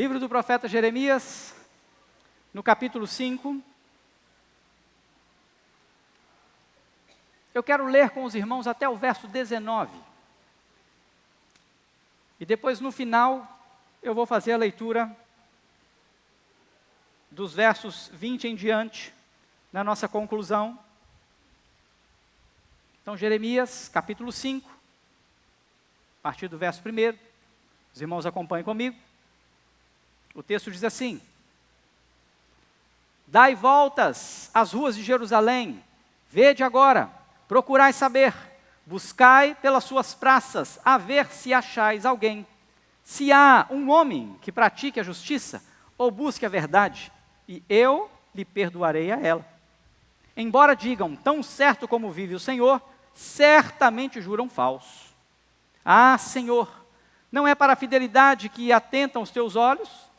Livro do profeta Jeremias, no capítulo 5. Eu quero ler com os irmãos até o verso 19. E depois, no final, eu vou fazer a leitura dos versos 20 em diante, na nossa conclusão. Então, Jeremias, capítulo 5, a partir do verso 1. Os irmãos acompanhem comigo. O texto diz assim: Dai voltas às ruas de Jerusalém, vede agora, procurai saber, buscai pelas suas praças, a ver se achais alguém. Se há um homem que pratique a justiça, ou busque a verdade, e eu lhe perdoarei a ela. Embora digam, tão certo como vive o Senhor, certamente juram falso. Ah, Senhor, não é para a fidelidade que atentam os teus olhos?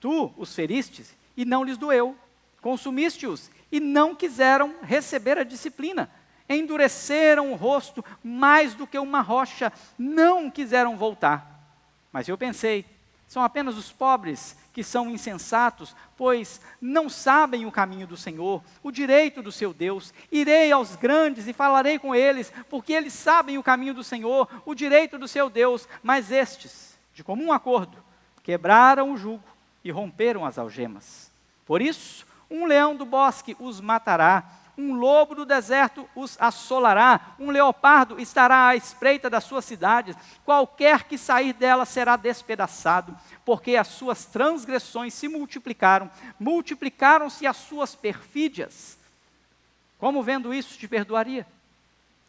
Tu os feristes e não lhes doeu, consumiste-os e não quiseram receber a disciplina, endureceram o rosto mais do que uma rocha, não quiseram voltar. Mas eu pensei, são apenas os pobres que são insensatos, pois não sabem o caminho do Senhor, o direito do seu Deus. Irei aos grandes e falarei com eles, porque eles sabem o caminho do Senhor, o direito do seu Deus. Mas estes, de comum acordo, quebraram o jugo e romperam as algemas. Por isso, um leão do bosque os matará, um lobo do deserto os assolará, um leopardo estará à espreita das suas cidades, qualquer que sair dela será despedaçado, porque as suas transgressões se multiplicaram, multiplicaram-se as suas perfídias. Como vendo isso te perdoaria?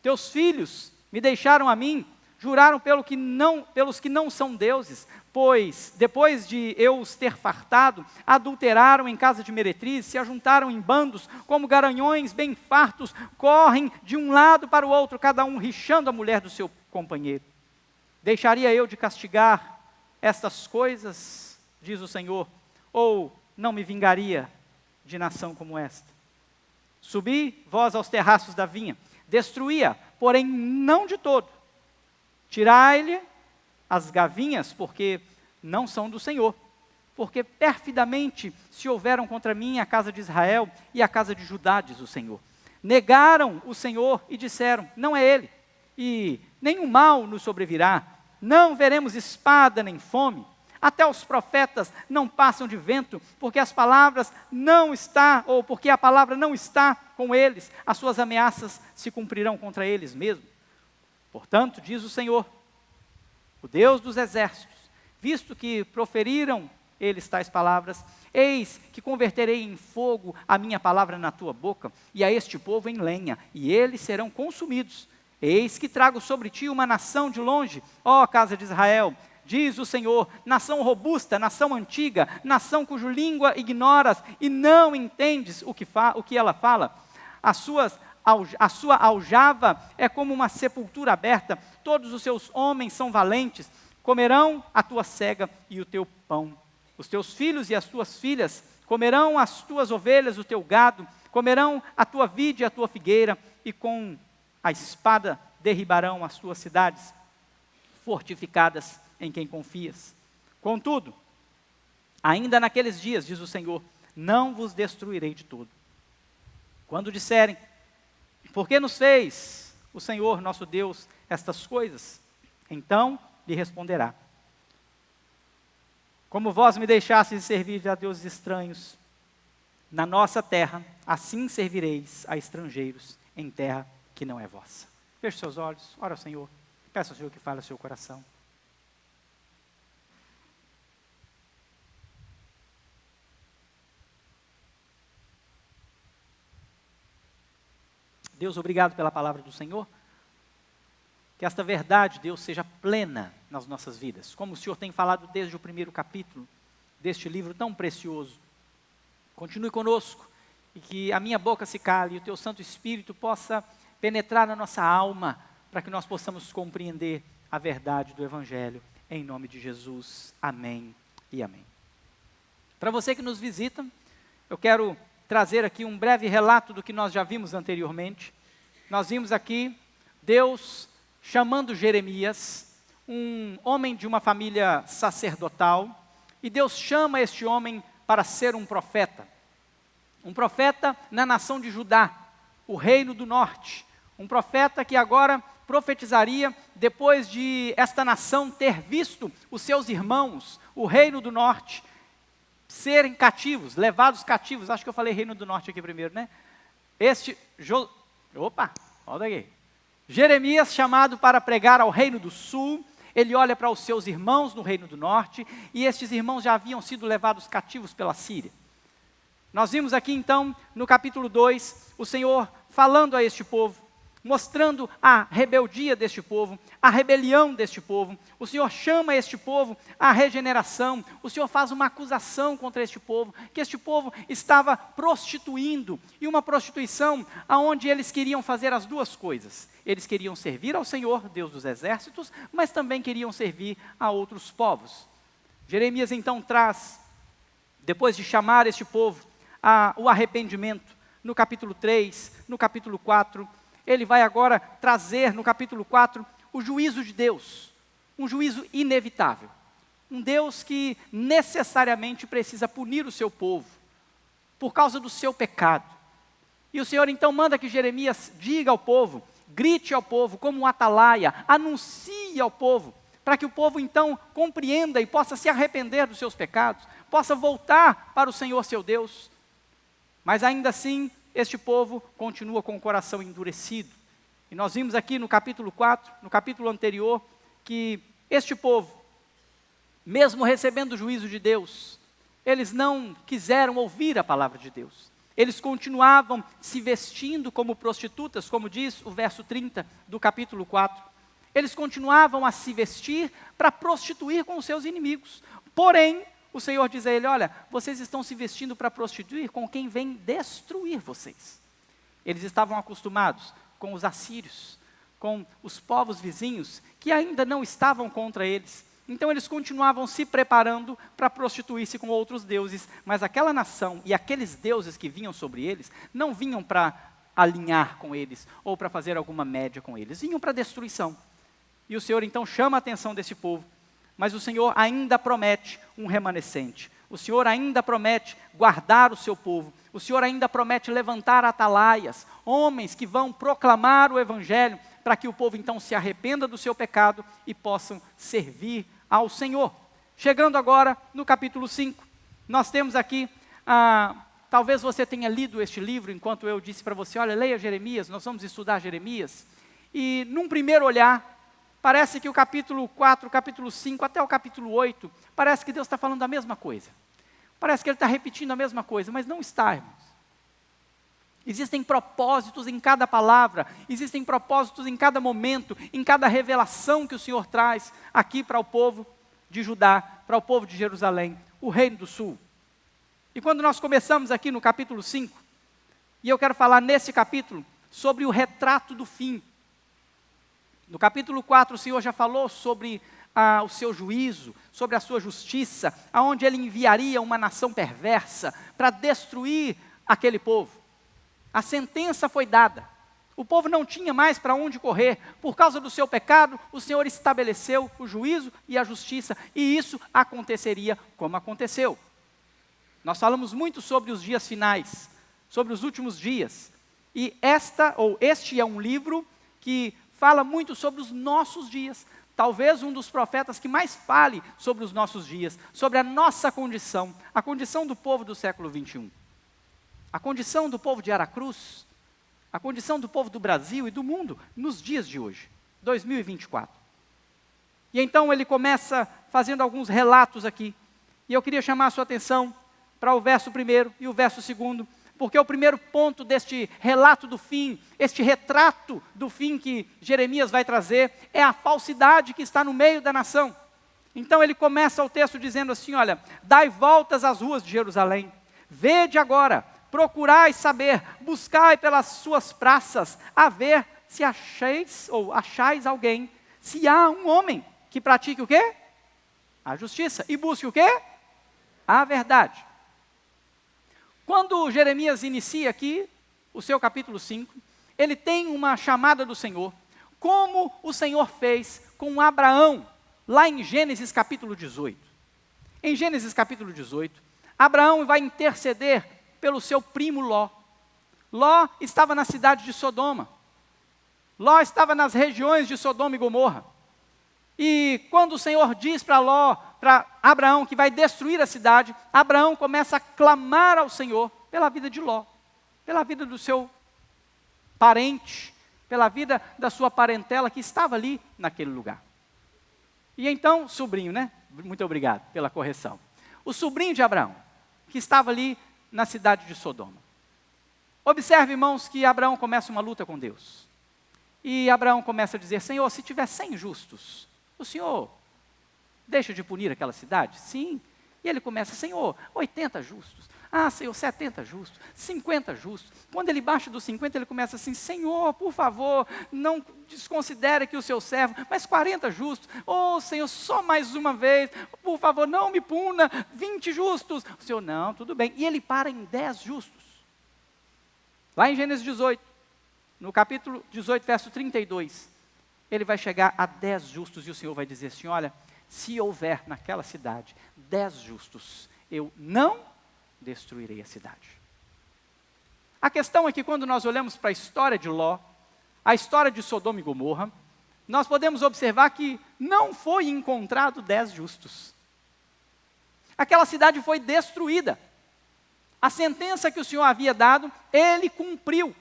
Teus filhos me deixaram a mim, juraram pelos que não são deuses, pois, depois de eu os ter fartado, adulteraram em casa de meretrizes, se ajuntaram em bandos, como garanhões bem fartos, correm de um lado para o outro, cada um rixando a mulher do seu companheiro. Deixaria eu de castigar estas coisas, diz o Senhor, ou não me vingaria de nação como esta? Subi vós aos terraços da vinha, destruía, porém não de todo. Tirai-lhe as gavinhas, porque não são do Senhor, porque perfidamente se houveram contra mim a casa de Israel e a casa de Judá, diz o Senhor. Negaram o Senhor e disseram, não é Ele, e nenhum mal nos sobrevirá, não veremos espada nem fome. Até os profetas não passam de vento, porque as palavras não está, ou porque a palavra não está com eles, as suas ameaças se cumprirão contra eles mesmos. Portanto, diz o Senhor, o Deus dos exércitos, visto que proferiram eles tais palavras, eis que converterei em fogo a minha palavra na tua boca, e a este povo em lenha, e eles serão consumidos. Eis que trago sobre ti uma nação de longe, ó casa de Israel, diz o Senhor, nação robusta, nação antiga, nação cuja língua ignoras, e não entendes o que ela fala. A sua aljava é como uma sepultura aberta, todos os seus homens são valentes, comerão a tua cega e o teu pão. Os teus filhos e as tuas filhas comerão as tuas ovelhas, o teu gado, comerão a tua vide e a tua figueira, e com a espada derribarão as tuas cidades fortificadas em quem confias. Contudo, ainda naqueles dias, diz o Senhor, não vos destruirei de todo. Quando disserem, por que nos fez o Senhor, nosso Deus, estas coisas? Então lhe responderá, como vós me deixastes servir a deuses estranhos, na nossa terra, assim servireis a estrangeiros em terra que não é vossa. Feche seus olhos, ora ao Senhor, peça ao Senhor que fale ao seu coração. Deus, obrigado pela palavra do Senhor. Que esta verdade, Deus, seja plena nas nossas vidas. Como o Senhor tem falado desde o primeiro capítulo deste livro tão precioso. Continue conosco e que a minha boca se cale e o Teu Santo Espírito possa penetrar na nossa alma para que nós possamos compreender a verdade do Evangelho. Em nome de Jesus. Amém e amém. Para você que nos visita, eu quero trazer aqui um breve relato do que nós já vimos anteriormente. Nós vimos aqui Deus chamando Jeremias, um homem de uma família sacerdotal, e Deus chama este homem para ser um profeta. Um profeta na nação de Judá, o reino do norte. Um profeta que agora profetizaria depois de esta nação ter visto os seus irmãos, o reino do norte, serem cativos, levados cativos. Acho que eu falei reino do norte aqui primeiro, né? Volta aqui. Jeremias, chamado para pregar ao reino do sul, ele olha para os seus irmãos no reino do norte, e estes irmãos já haviam sido levados cativos pela Síria. Nós vimos aqui então, no capítulo 2, o Senhor falando a este povo, mostrando a rebeldia deste povo, a rebelião deste povo. O Senhor chama este povo à regeneração. O Senhor faz uma acusação contra este povo, que este povo estava prostituindo, e uma prostituição onde eles queriam fazer as duas coisas. Eles queriam servir ao Senhor, Deus dos exércitos, mas também queriam servir a outros povos. Jeremias então traz, depois de chamar este povo o arrependimento, no capítulo 3, no capítulo 4, ele vai agora trazer no capítulo 4 o juízo de Deus, um juízo inevitável. Um Deus que necessariamente precisa punir o seu povo, por causa do seu pecado. E o Senhor então manda que Jeremias diga ao povo, grite ao povo como um atalaia, anuncie ao povo, para que o povo então compreenda e possa se arrepender dos seus pecados, possa voltar para o Senhor seu Deus. Mas ainda assim, este povo continua com o coração endurecido. E nós vimos aqui no capítulo 4, no capítulo anterior, que este povo, mesmo recebendo o juízo de Deus, eles não quiseram ouvir a palavra de Deus. Eles continuavam se vestindo como prostitutas, como diz o verso 30 do capítulo 4. Eles continuavam a se vestir para prostituir com os seus inimigos. Porém, o Senhor diz a ele, olha, vocês estão se vestindo para prostituir com quem vem destruir vocês. Eles estavam acostumados com os assírios, com os povos vizinhos, que ainda não estavam contra eles. Então eles continuavam se preparando para prostituir-se com outros deuses, mas aquela nação e aqueles deuses que vinham sobre eles, não vinham para alinhar com eles, ou para fazer alguma média com eles, vinham para destruição. E o Senhor então chama a atenção desse povo, mas o Senhor ainda promete um remanescente. O Senhor ainda promete guardar o seu povo. O Senhor ainda promete levantar atalaias, homens que vão proclamar o Evangelho, para que o povo então se arrependa do seu pecado e possam servir ao Senhor. Chegando agora no capítulo 5, nós temos aqui, talvez você tenha lido este livro, enquanto eu disse para você, olha, leia Jeremias, nós vamos estudar Jeremias. E num primeiro olhar, parece que o capítulo 4, o capítulo 5, até o capítulo 8, parece que Deus está falando a mesma coisa. Parece que Ele está repetindo a mesma coisa, mas não está, irmãos. Existem propósitos em cada palavra, existem propósitos em cada momento, em cada revelação que o Senhor traz aqui para o povo de Judá, para o povo de Jerusalém, o reino do sul. E quando nós começamos aqui no capítulo 5, e eu quero falar nesse capítulo sobre o retrato do fim. No capítulo 4, o Senhor já falou sobre o seu juízo, sobre a sua justiça, aonde Ele enviaria uma nação perversa para destruir aquele povo. A sentença foi dada. O povo não tinha mais para onde correr. Por causa do seu pecado, o Senhor estabeleceu o juízo e a justiça. E isso aconteceria como aconteceu. Nós falamos muito sobre os dias finais, sobre os últimos dias. E este é um livro que fala muito sobre os nossos dias. Talvez um dos profetas que mais fale sobre os nossos dias, sobre a nossa condição, a condição do povo do século 21. A condição do povo de Aracruz, a condição do povo do Brasil e do mundo nos dias de hoje, 2024. E então ele começa fazendo alguns relatos aqui. E eu queria chamar a sua atenção para o verso 1 e o verso 2, porque o primeiro ponto deste relato do fim, este retrato do fim que Jeremias vai trazer, é a falsidade que está no meio da nação. Então ele começa o texto dizendo assim, olha, dai voltas às ruas de Jerusalém, vede agora, procurai saber, buscai pelas suas praças, a ver se achais alguém, se há um homem que pratique o quê? A justiça. E busque o quê? A verdade. Quando Jeremias inicia aqui o seu capítulo 5, ele tem uma chamada do Senhor, como o Senhor fez com Abraão, lá em Gênesis capítulo 18. Em Gênesis capítulo 18, Abraão vai interceder pelo seu primo Ló. Ló estava na cidade de Sodoma. Ló estava nas regiões de Sodoma e Gomorra. E quando o Senhor diz para Abraão que vai destruir a cidade, Abraão começa a clamar ao Senhor pela vida de Ló, pela vida do seu parente, pela vida da sua parentela que estava ali naquele lugar. E então, sobrinho, né? Muito obrigado pela correção. O sobrinho de Abraão, que estava ali na cidade de Sodoma. Observe, irmãos, que Abraão começa uma luta com Deus. E Abraão começa a dizer: Senhor, se tiver 100 justos, o Senhor deixa de punir aquela cidade? Sim. E ele começa: Senhor, 80 justos. Ah, Senhor, 70 justos, 50 justos. Quando ele baixa dos 50, ele começa assim: Senhor, por favor, não desconsidere aqui o seu servo, mas 40 justos. Oh, Senhor, só mais uma vez, por favor, não me puna, 20 justos. O Senhor: não, tudo bem. E ele para em 10 justos. Lá em Gênesis 18, no capítulo 18, verso 32, ele vai chegar a 10 justos e o Senhor vai dizer assim: olha, se houver naquela cidade 10 justos, eu não destruirei a cidade. A questão é que quando nós olhamos para a história de Ló, a história de Sodoma e Gomorra, nós podemos observar que não foi encontrado 10 justos. Aquela cidade foi destruída. A sentença que o Senhor havia dado, ele cumpriu.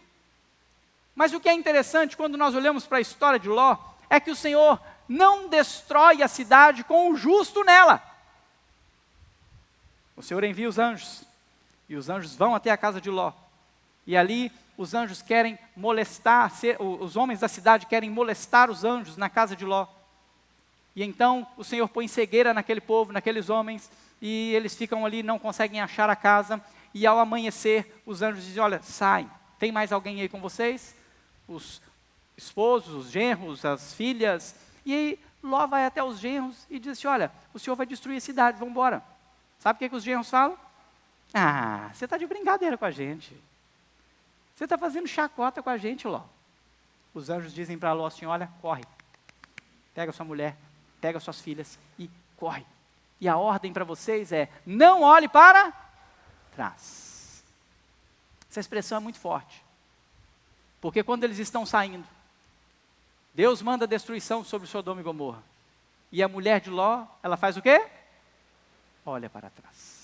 Mas o que é interessante quando nós olhamos para a história de Ló, é que o Senhor não destrói a cidade com o justo nela. O Senhor envia os anjos, e os anjos vão até a casa de Ló. E ali os anjos querem molestar, os homens da cidade querem molestar os anjos na casa de Ló. E então o Senhor põe cegueira naquele povo, naqueles homens, e eles ficam ali, não conseguem achar a casa. E ao amanhecer, os anjos dizem: olha, saem, tem mais alguém aí com vocês? Os esposos, os genros, as filhas. E aí Ló vai até os genros e diz assim: olha, o Senhor vai destruir a cidade, vamos embora. Sabe o que os genros falam? Ah, você está de brincadeira com a gente. Você está fazendo chacota com a gente, Ló. Os anjos dizem para Ló assim: olha, corre. Pega sua mulher, pega suas filhas e corre. E a ordem para vocês é: não olhe para trás. Essa expressão é muito forte. Porque quando eles estão saindo, Deus manda destruição sobre Sodoma e Gomorra. E a mulher de Ló, ela faz o quê? Olha para trás.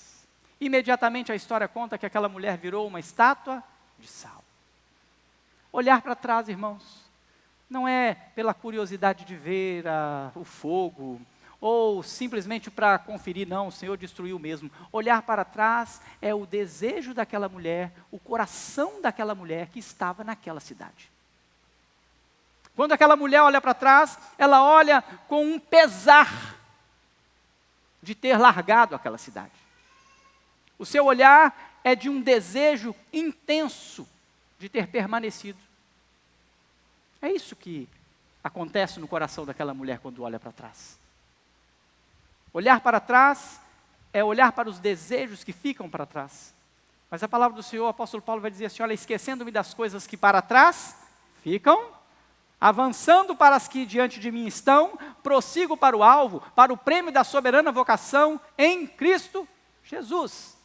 Imediatamente a história conta que aquela mulher virou uma estátua de sal. Olhar para trás, irmãos, não é pela curiosidade de ver o fogo, ou simplesmente para conferir, não, o Senhor destruiu mesmo. Olhar para trás é o desejo daquela mulher, o coração daquela mulher que estava naquela cidade. Quando aquela mulher olha para trás, ela olha com um pesar de ter largado aquela cidade. O seu olhar é de um desejo intenso de ter permanecido. É isso que acontece no coração daquela mulher quando olha para trás. Olhar para trás é olhar para os desejos que ficam para trás. Mas a palavra do Senhor, o apóstolo Paulo vai dizer assim: olha, esquecendo-me das coisas que para trás ficam, avançando para as que diante de mim estão, prossigo para o alvo, para o prêmio da soberana vocação em Cristo Jesus.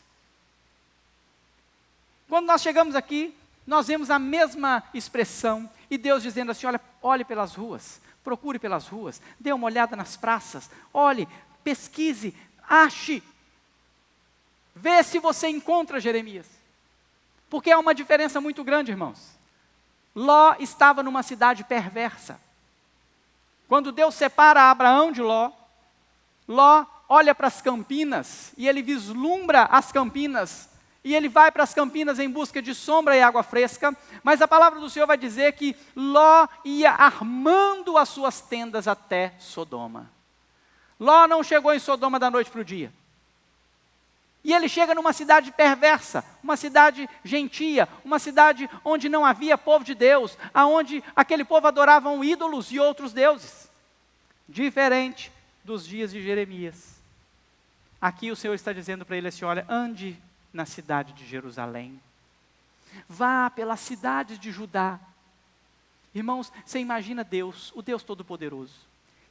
Quando nós chegamos aqui, nós vemos a mesma expressão, e Deus dizendo assim: olha, olhe pelas ruas, procure pelas ruas, dê uma olhada nas praças, olhe, pesquise, ache, vê se você encontra Jeremias. Porque há uma diferença muito grande, irmãos. Ló estava numa cidade perversa. Quando Deus separa Abraão de Ló, Ló olha para as campinas e ele vislumbra as campinas. E ele vai para as campinas em busca de sombra e água fresca. Mas a palavra do Senhor vai dizer que Ló ia armando as suas tendas até Sodoma. Ló não chegou em Sodoma da noite para o dia. E ele chega numa cidade perversa, uma cidade gentia, uma cidade onde não havia povo de Deus, aonde aquele povo adoravam ídolos e outros deuses. Diferente dos dias de Jeremias. Aqui o Senhor está dizendo para ele assim: olha, ande na cidade de Jerusalém. Vá pelas cidades de Judá. Irmãos, você imagina Deus, o Deus Todo-Poderoso,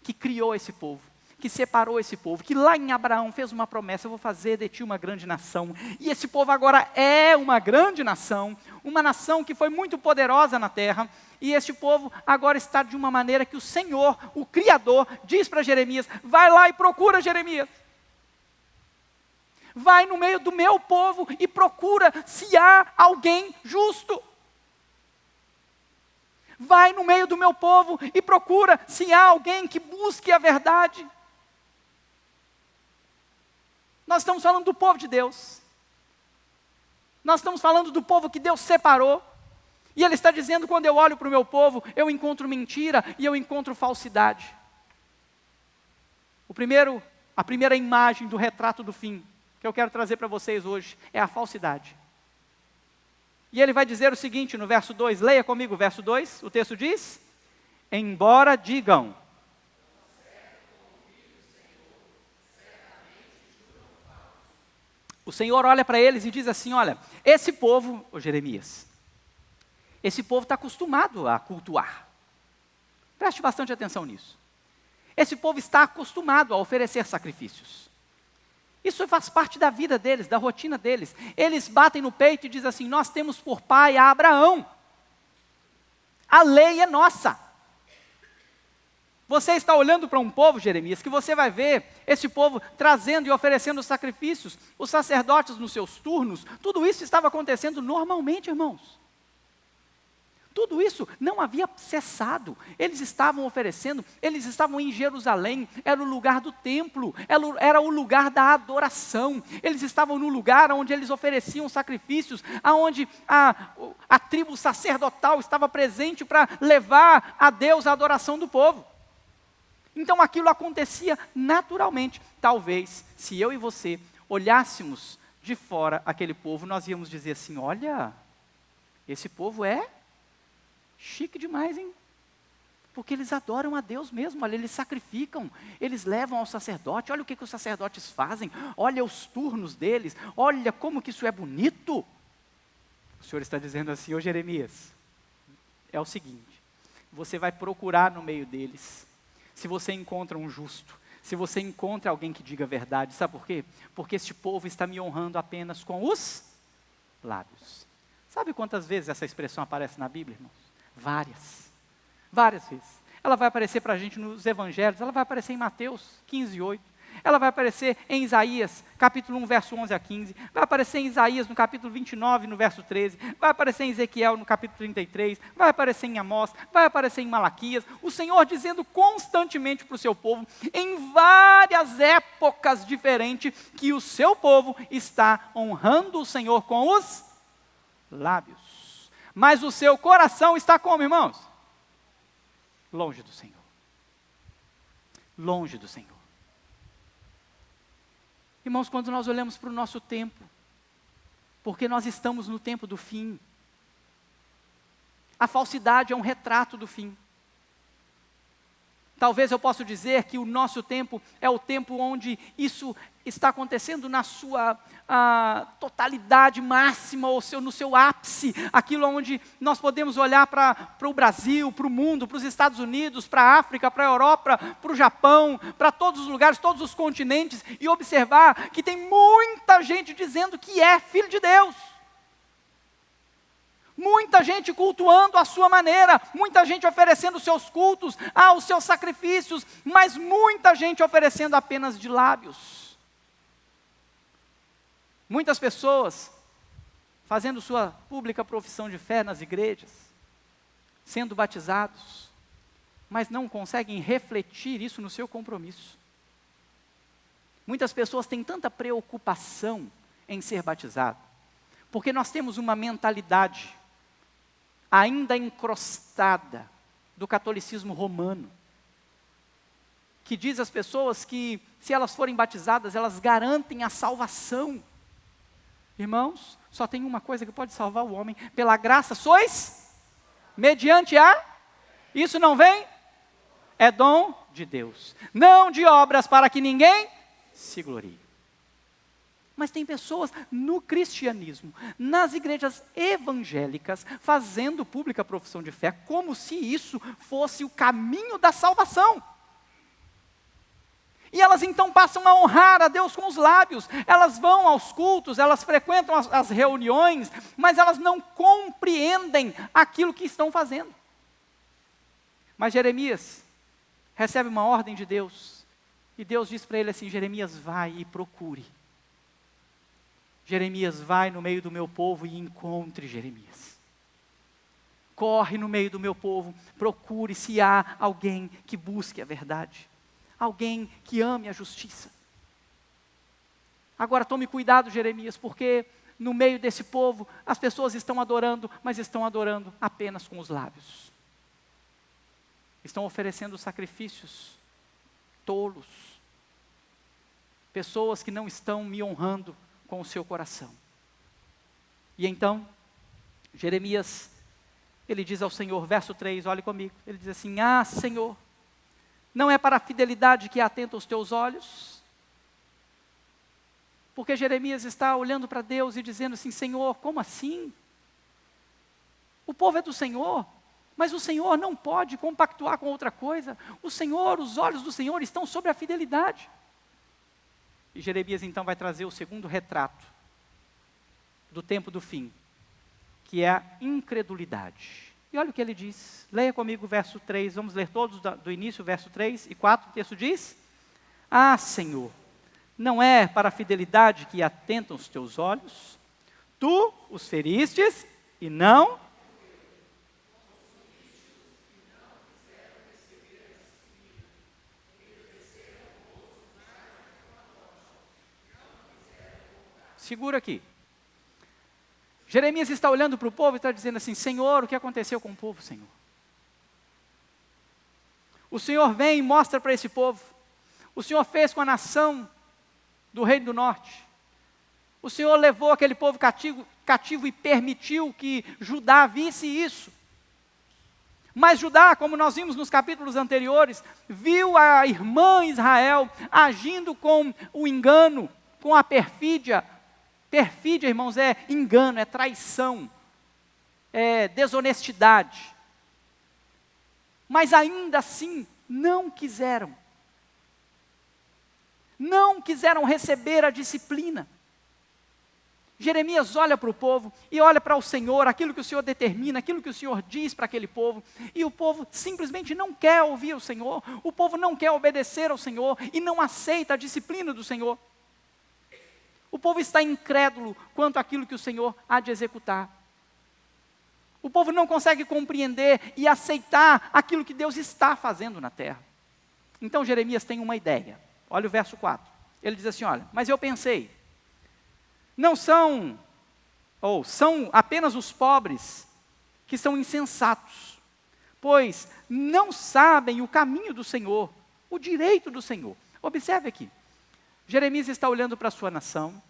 que criou esse povo, que separou esse povo, que lá em Abraão fez uma promessa: eu vou fazer de ti uma grande nação. E esse povo agora é uma grande nação, uma nação que foi muito poderosa na terra. E este povo agora está de uma maneira que o Senhor, o Criador, diz para Jeremias: vai lá e procura Jeremias. Vai no meio do meu povo e procura se há alguém justo. Vai no meio do meu povo e procura se há alguém que busque a verdade. Nós estamos falando do povo de Deus. Nós estamos falando do povo que Deus separou. E Ele está dizendo: quando eu olho para o meu povo, eu encontro mentira e eu encontro falsidade. A primeira imagem do retrato do fim que eu quero trazer para vocês hoje é a falsidade. E Ele vai dizer o seguinte no verso 2, leia comigo o verso 2, o texto diz: embora digam. O Senhor olha para eles e diz assim: olha, esse povo, ô Jeremias, esse povo está acostumado a cultuar. Preste bastante atenção nisso. Esse povo está acostumado a oferecer sacrifícios. Isso faz parte da vida deles, da rotina deles. Eles batem no peito e dizem assim: nós temos por pai a Abraão. A lei é nossa. Você está olhando para um povo, Jeremias, que você vai ver esse povo trazendo e oferecendo sacrifícios, os sacerdotes nos seus turnos. Tudo isso estava acontecendo normalmente, irmãos. Tudo isso não havia cessado. Eles estavam oferecendo, eles estavam em Jerusalém, era o lugar do templo, era o lugar da adoração. Eles estavam no lugar onde eles ofereciam sacrifícios, aonde a tribo sacerdotal estava presente para levar a Deus a adoração do povo. Então aquilo acontecia naturalmente. Talvez, se eu e você olhássemos de fora aquele povo, nós íamos dizer assim: olha, esse povo é chique demais, hein? Porque eles adoram a Deus mesmo, olha, eles sacrificam, eles levam ao sacerdote, olha o que os sacerdotes fazem, olha os turnos deles, olha como que isso é bonito. O Senhor está dizendo assim: ô Jeremias, é o seguinte, você vai procurar no meio deles, se você encontra um justo, se você encontra alguém que diga a verdade, sabe por quê? Porque este povo está me honrando apenas com os lábios. Sabe quantas vezes essa expressão aparece na Bíblia, irmãos? Várias vezes. Ela vai aparecer para a gente nos evangelhos, ela vai aparecer em Mateus 15:8, ela vai aparecer em Isaías, capítulo 1, verso 11 a 15, vai aparecer em Isaías, no capítulo 29, no verso 13, vai aparecer em Ezequiel, no capítulo 33, vai aparecer em Amós, vai aparecer em Malaquias, o Senhor dizendo constantemente para o seu povo, em várias épocas diferentes, que o seu povo está honrando o Senhor com os lábios. Mas o seu coração está como, irmãos? Longe do Senhor. Longe do Senhor. Irmãos, quando nós olhamos para o nosso tempo, porque nós estamos no tempo do fim, a falsidade é um retrato do fim. Talvez eu possa dizer que o nosso tempo é o tempo onde isso está acontecendo na sua totalidade máxima, ou no seu ápice, aquilo onde nós podemos olhar para o Brasil, para o mundo, para os Estados Unidos, para a África, para a Europa, para o Japão, para todos os lugares, todos os continentes, e observar que tem muita gente dizendo que é filho de Deus. Muita gente cultuando a sua maneira, muita gente oferecendo os seus cultos, os seus sacrifícios, mas muita gente oferecendo apenas de lábios. Muitas pessoas fazendo sua pública profissão de fé nas igrejas, sendo batizados, mas não conseguem refletir isso no seu compromisso. Muitas pessoas têm tanta preocupação em ser batizado, porque nós temos uma mentalidade ainda encrostada do catolicismo romano, que diz às pessoas que se elas forem batizadas, elas garantem a salvação. Irmãos, só tem uma coisa que pode salvar o homem: pela graça sois, mediante a, isso não vem, é dom de Deus, não de obras para que ninguém se glorie. Mas tem pessoas no cristianismo, nas igrejas evangélicas, fazendo pública profissão de fé, como se isso fosse o caminho da salvação. E elas então passam a honrar a Deus com os lábios. Elas vão aos cultos, elas frequentam as reuniões, mas elas não compreendem aquilo que estão fazendo. Mas Jeremias recebe uma ordem de Deus. E Deus diz para ele assim: Jeremias, vai e procure. Jeremias, vai no meio do meu povo e encontre Jeremias. Corre no meio do meu povo, procure se há alguém que busque a verdade. Alguém que ame a justiça. Agora tome cuidado, Jeremias, porque no meio desse povo as pessoas estão adorando, mas estão adorando apenas com os lábios. Estão oferecendo sacrifícios tolos. Pessoas que não estão me honrando com o seu coração. E então, Jeremias, ele diz ao Senhor, verso 3, olhe comigo, ele diz assim: ah, Senhor, não é para a fidelidade que atenta os teus olhos? Porque Jeremias está olhando para Deus e dizendo assim: Senhor, como assim? O povo é do Senhor, mas o Senhor não pode compactuar com outra coisa. O Senhor, os olhos do Senhor estão sobre a fidelidade. E Jeremias então vai trazer o segundo retrato do tempo do fim, que é a incredulidade. E olha o que ele diz, leia comigo o verso 3, vamos ler todos do início, verso 3 e 4, o texto diz: ah, Senhor, não é para a fidelidade que atentam os teus olhos? Tu os feristes e não... Segura aqui. Jeremias está olhando para o povo e está dizendo assim: Senhor, o que aconteceu com o povo, Senhor? O Senhor vem e mostra para esse povo. O Senhor fez com a nação do Reino do Norte. O Senhor levou aquele povo cativo e permitiu que Judá visse isso. Mas Judá, como nós vimos nos capítulos anteriores, viu a irmã Israel agindo com o engano, com a perfídia. Perfídia, irmãos, é engano, é traição, é desonestidade. Mas ainda assim, não quiseram receber a disciplina. Jeremias olha para o povo e olha para o Senhor, aquilo que o Senhor determina, aquilo que o Senhor diz para aquele povo, e o povo simplesmente não quer ouvir o Senhor, o povo não quer obedecer ao Senhor e não aceita a disciplina do Senhor. O povo está incrédulo quanto àquilo que o Senhor há de executar. O povo não consegue compreender e aceitar aquilo que Deus está fazendo na terra. Então Jeremias tem uma ideia. Olha o verso 4. Ele diz assim: olha, mas eu pensei, não são, ou são apenas os pobres que são insensatos, pois não sabem o caminho do Senhor, o direito do Senhor. Observe aqui. Jeremias está olhando para a sua nação,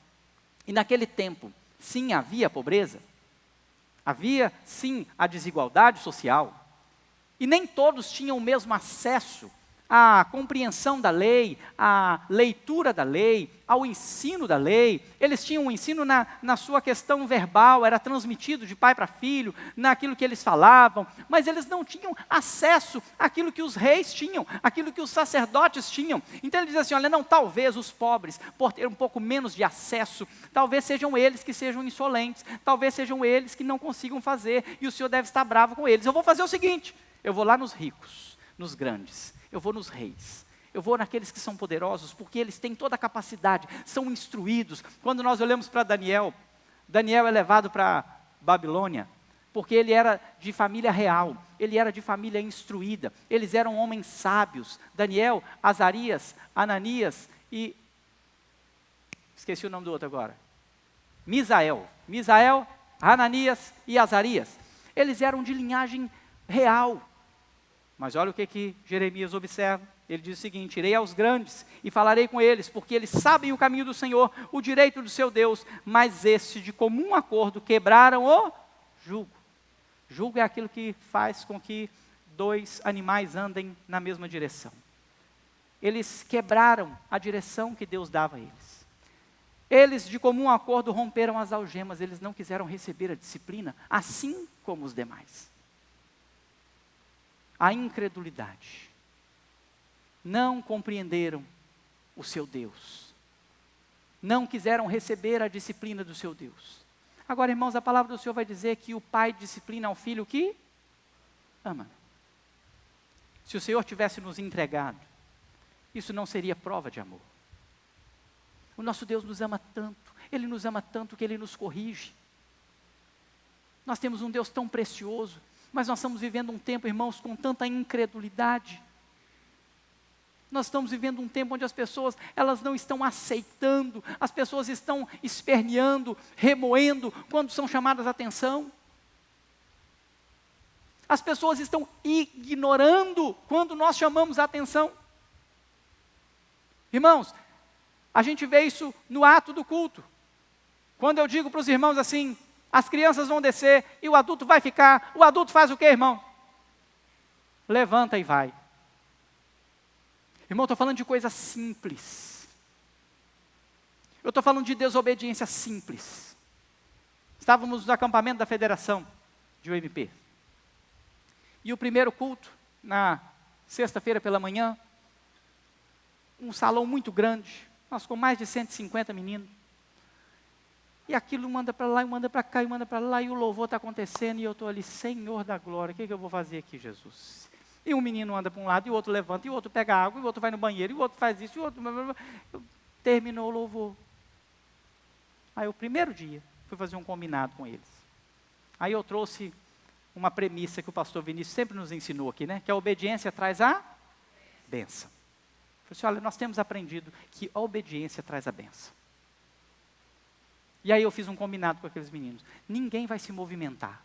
e naquele tempo, sim, havia pobreza, havia, sim, a desigualdade social, e nem todos tinham o mesmo acesso à compreensão da lei, à leitura da lei, ao ensino da lei. Eles tinham um ensino na sua questão verbal, era transmitido de pai para filho, naquilo que eles falavam, mas eles não tinham acesso àquilo que os reis tinham, àquilo que os sacerdotes tinham. Então ele diz assim: olha, não, talvez os pobres, por ter um pouco menos de acesso, talvez sejam eles que sejam insolentes, talvez sejam eles que não consigam fazer, e o Senhor deve estar bravo com eles. Eu vou fazer o seguinte, eu vou lá nos ricos, nos grandes, eu vou nos reis, eu vou naqueles que são poderosos, porque eles têm toda a capacidade, são instruídos. Quando nós olhamos para Daniel, Daniel é levado para Babilônia, porque ele era de família real, ele era de família instruída, eles eram homens sábios. Daniel, Azarias, Ananias e... esqueci o nome do outro agora. Misael, Ananias e Azarias. Eles eram de linhagem real. Mas olha o que Jeremias observa. Ele diz o seguinte: irei aos grandes e falarei com eles, porque eles sabem o caminho do Senhor, o direito do seu Deus, mas estes de comum acordo quebraram o jugo. Jugo é aquilo que faz com que dois animais andem na mesma direção. Eles quebraram a direção que Deus dava a eles. Eles de comum acordo romperam as algemas, eles não quiseram receber a disciplina, assim como os demais. A incredulidade. Não compreenderam o seu Deus. Não quiseram receber a disciplina do seu Deus. Agora, irmãos, a palavra do Senhor vai dizer que o pai disciplina ao filho que ama. Se o Senhor tivesse nos entregado, isso não seria prova de amor. O nosso Deus nos ama tanto, Ele nos ama tanto que Ele nos corrige. Nós temos um Deus tão precioso, mas nós estamos vivendo um tempo, irmãos, com tanta incredulidade. Nós estamos vivendo um tempo onde as pessoas, elas não estão aceitando, as pessoas estão esperneando, remoendo, quando são chamadas a atenção. As pessoas estão ignorando quando nós chamamos a atenção. Irmãos, a gente vê isso no ato do culto. Quando eu digo para os irmãos assim, as crianças vão descer e o adulto vai ficar, o adulto faz o quê, irmão? Levanta e vai. Irmão, estou falando de coisa simples. Eu estou falando de desobediência simples. Estávamos no acampamento da federação de UMP. E o primeiro culto, na sexta-feira pela manhã, um salão muito grande, nós com mais de 150 meninos. E aquilo manda para lá, e manda para cá, e manda para lá, e o louvor está acontecendo, e eu estou ali, Senhor da glória, o que eu vou fazer aqui, Jesus? E um menino anda para um lado, e o outro levanta, e o outro pega água, e o outro vai no banheiro, e o outro faz isso, e o outro... Terminou o louvor. Aí o primeiro dia, fui fazer um combinado com eles. Aí eu trouxe uma premissa que o pastor Vinícius sempre nos ensinou aqui, né? Que a obediência traz a bênção. Eu falei assim, olha, nós temos aprendido que a obediência traz a bênção. E aí eu fiz um combinado com aqueles meninos. Ninguém vai se movimentar.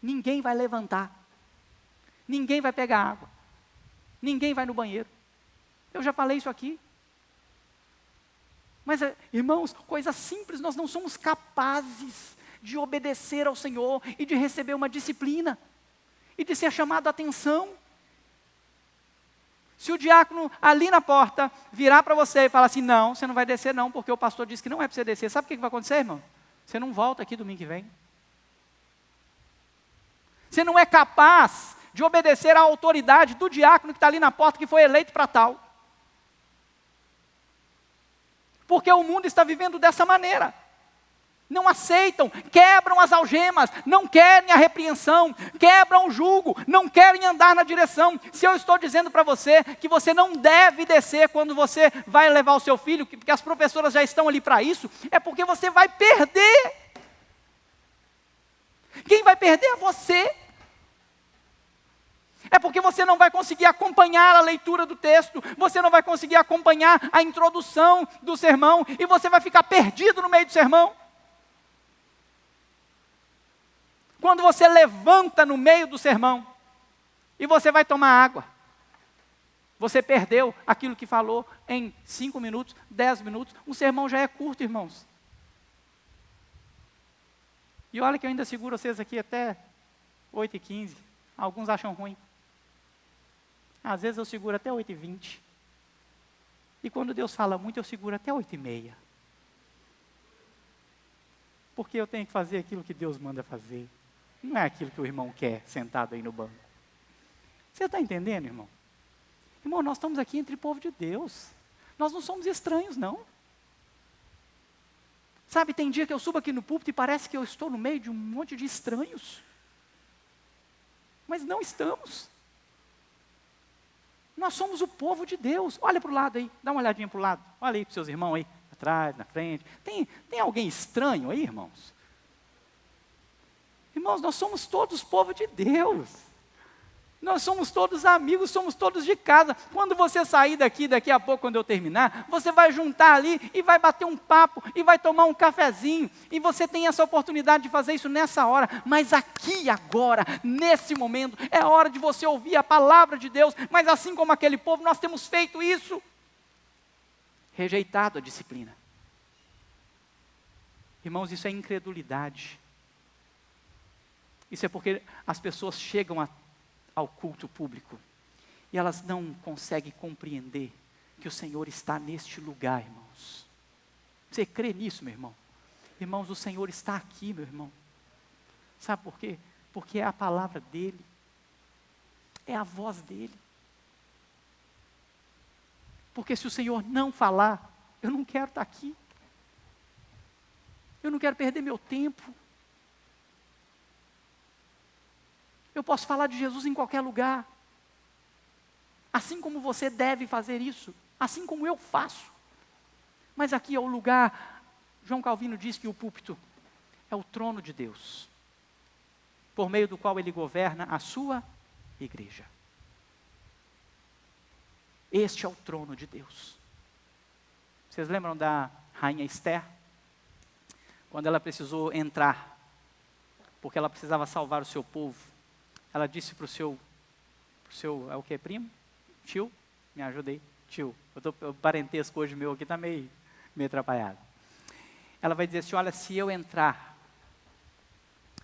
Ninguém vai levantar. Ninguém vai pegar água. Ninguém vai no banheiro. Eu já falei isso aqui. Mas, irmãos, coisa simples, nós não somos capazes de obedecer ao Senhor e de receber uma disciplina. E de ser chamado a atenção. Se o diácono ali na porta virar para você e falar assim, não, você não vai descer não, porque o pastor disse que não é para você descer. Sabe o que vai acontecer, irmão? Você não volta aqui domingo que vem. Você não é capaz de obedecer à autoridade do diácono que está ali na porta, que foi eleito para tal. Porque o mundo está vivendo dessa maneira. Não aceitam, quebram as algemas, não querem a repreensão, quebram o jugo, não querem andar na direção. Se eu estou dizendo para você que você não deve descer quando você vai levar o seu filho, porque as professoras já estão ali para isso, é porque você vai perder. Quem vai perder é você. É porque você não vai conseguir acompanhar a leitura do texto, você não vai conseguir acompanhar a introdução do sermão, e você vai ficar perdido no meio do sermão. Quando você levanta no meio do sermão, e você vai tomar água, você perdeu aquilo que falou em 5 minutos, 10 minutos, o sermão já é curto, irmãos. E olha que eu ainda seguro vocês aqui até 8h15, alguns acham ruim. Às vezes eu seguro até 8h20. E quando Deus fala muito, eu seguro até 8h30. Porque eu tenho que fazer aquilo que Deus manda fazer. Não é aquilo que o irmão quer, sentado aí no banco. Você está entendendo, irmão? Irmão, nós estamos aqui entre o povo de Deus. Nós não somos estranhos, não. Sabe, tem dia que eu subo aqui no púlpito e parece que eu estou no meio de um monte de estranhos. Mas não estamos. Nós somos o povo de Deus. Olha para o lado aí, dá uma olhadinha para o lado. Olha aí para os seus irmãos aí, atrás, na frente. Tem alguém estranho aí, irmãos? Irmãos, nós somos todos povo de Deus. Nós somos todos amigos, somos todos de casa. Quando você sair daqui a pouco, quando eu terminar, você vai juntar ali e vai bater um papo, e vai tomar um cafezinho, e você tem essa oportunidade de fazer isso nessa hora, mas aqui agora, nesse momento, é hora de você ouvir a palavra de Deus, mas assim como aquele povo, nós temos feito isso, rejeitado a disciplina. Irmãos, isso é incredulidade. Isso é porque as pessoas chegam ao culto público e elas não conseguem compreender que o Senhor está neste lugar, irmãos. Você crê nisso, meu irmão? Irmãos, o Senhor está aqui, meu irmão. Sabe por quê? Porque é a palavra dEle, é a voz dEle. Porque se o Senhor não falar, eu não quero estar aqui. Eu não quero perder meu tempo. Eu posso falar de Jesus em qualquer lugar. Assim como você deve fazer isso. Assim como eu faço. Mas aqui é o lugar, João Calvino diz que o púlpito é o trono de Deus, por meio do qual Ele governa a sua igreja. Este é o trono de Deus. Vocês lembram da rainha Esther? Quando ela precisou entrar, porque ela precisava salvar o seu povo, ela disse para o seu, é o que, primo? Tio? Me ajudei. Tio. O parentesco hoje meu aqui está meio atrapalhado. Ela vai dizer assim, olha, se eu entrar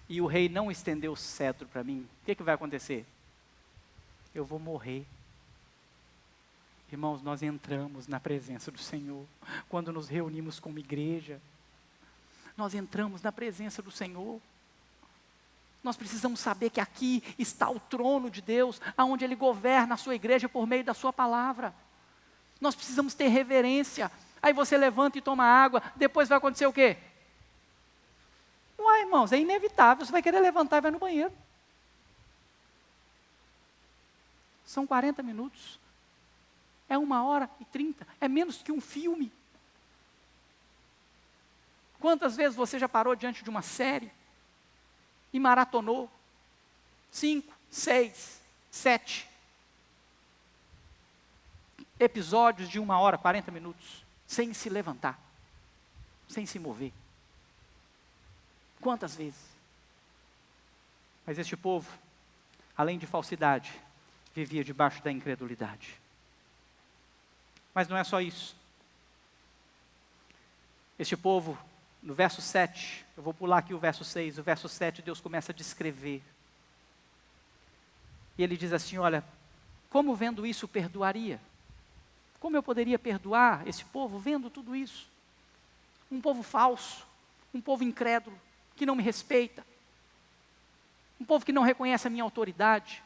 e o rei não estender o cetro para mim, o que vai acontecer? Eu vou morrer. Irmãos, nós entramos na presença do Senhor, quando nos reunimos como igreja, nós entramos na presença do Senhor. Nós precisamos saber que aqui está o trono de Deus, aonde Ele governa a sua igreja por meio da sua palavra. Nós precisamos ter reverência. Aí você levanta e toma água, depois vai acontecer o quê? Uai, irmãos, é inevitável, você vai querer levantar e vai no banheiro. São 40 minutos. É 1h30, é menos que um filme. Quantas vezes você já parou diante de uma série e maratonou 5, 6, 7 episódios de 1h, 40 minutos, sem se levantar, sem se mover? Quantas vezes? Mas este povo, além de falsidade, vivia debaixo da incredulidade. Mas não é só isso. Este povo, no verso 7, eu vou pular aqui o verso 6, o verso 7, Deus começa a descrever. E Ele diz assim, olha, como vendo isso perdoaria? Como eu poderia perdoar esse povo vendo tudo isso? Um povo falso, um povo incrédulo, que não me respeita, um povo que não reconhece a minha autoridade,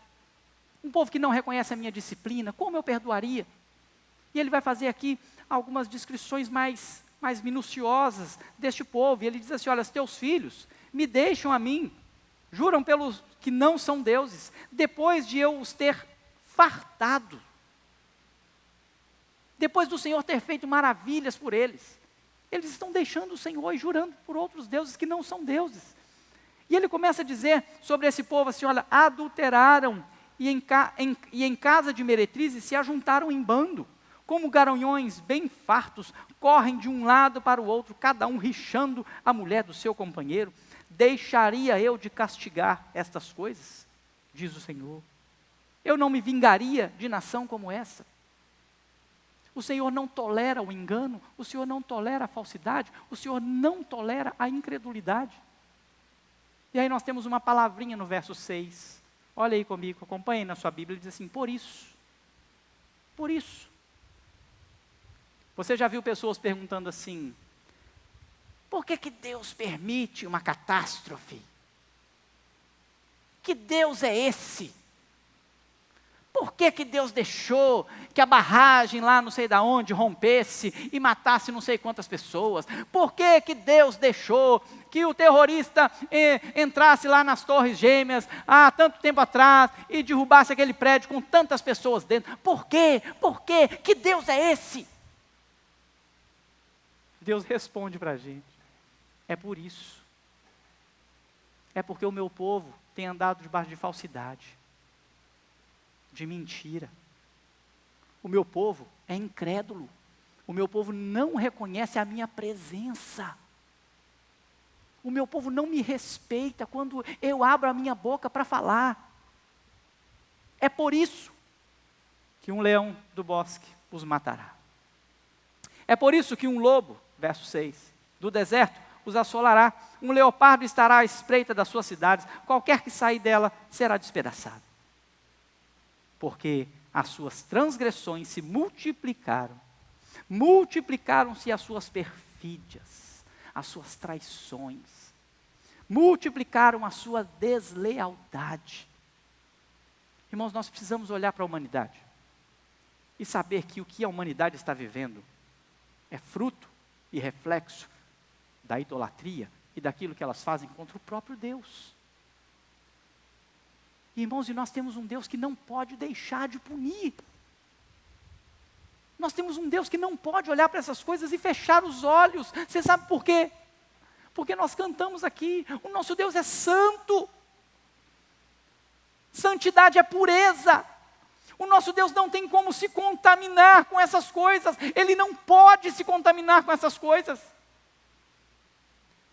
um povo que não reconhece a minha disciplina, como eu perdoaria? E Ele vai fazer aqui algumas descrições mais minuciosas deste povo, e Ele diz assim, olha, os teus filhos me deixam a mim, juram pelos que não são deuses, depois de eu os ter fartado, depois do Senhor ter feito maravilhas por eles, eles estão deixando o Senhor e jurando por outros deuses que não são deuses. E Ele começa a dizer sobre esse povo assim, olha, adulteraram e em casa de meretrizes se ajuntaram em bando, como garanhões bem fartos, correm de um lado para o outro, cada um rixando a mulher do seu companheiro. Deixaria eu de castigar estas coisas? Diz o Senhor. Eu não me vingaria de nação como essa. O Senhor não tolera o engano, o Senhor não tolera a falsidade, o Senhor não tolera a incredulidade. E aí nós temos uma palavrinha no verso 6. Olha aí comigo, acompanhe na sua Bíblia, ele diz assim, por isso. Você já viu pessoas perguntando assim, por que Deus permite uma catástrofe? Que Deus é esse? Por que Deus deixou que a barragem lá não sei de onde rompesse e matasse não sei quantas pessoas? Por que Deus deixou que o terrorista entrasse lá nas Torres Gêmeas há tanto tempo atrás e derrubasse aquele prédio com tantas pessoas dentro? Por quê? Por quê? Que Deus é esse? Deus responde para a gente, é por isso. É porque o meu povo tem andado debaixo de falsidade, de mentira. O meu povo é incrédulo. O meu povo não reconhece a minha presença. O meu povo não me respeita quando eu abro a minha boca para falar. É por isso que um leão do bosque os matará. É por isso que um lobo, verso 6, do deserto os assolará. Um leopardo estará à espreita das suas cidades. Qualquer que sair dela será despedaçado. Porque as suas transgressões se multiplicaram. Multiplicaram-se as suas perfídias, as suas traições. Multiplicaram a sua deslealdade. Irmãos, nós precisamos olhar para a humanidade. e saber que o que a humanidade está vivendo é fruto e reflexo da idolatria e daquilo que elas fazem contra o próprio Deus. Irmãos, e nós temos um Deus que não pode deixar de punir. Nós temos um Deus que não pode olhar para essas coisas e fechar os olhos. Você sabe por quê? Porque nós cantamos aqui, o nosso Deus é santo. Santidade é pureza. O nosso Deus não tem como se contaminar com essas coisas. Ele não pode se contaminar com essas coisas.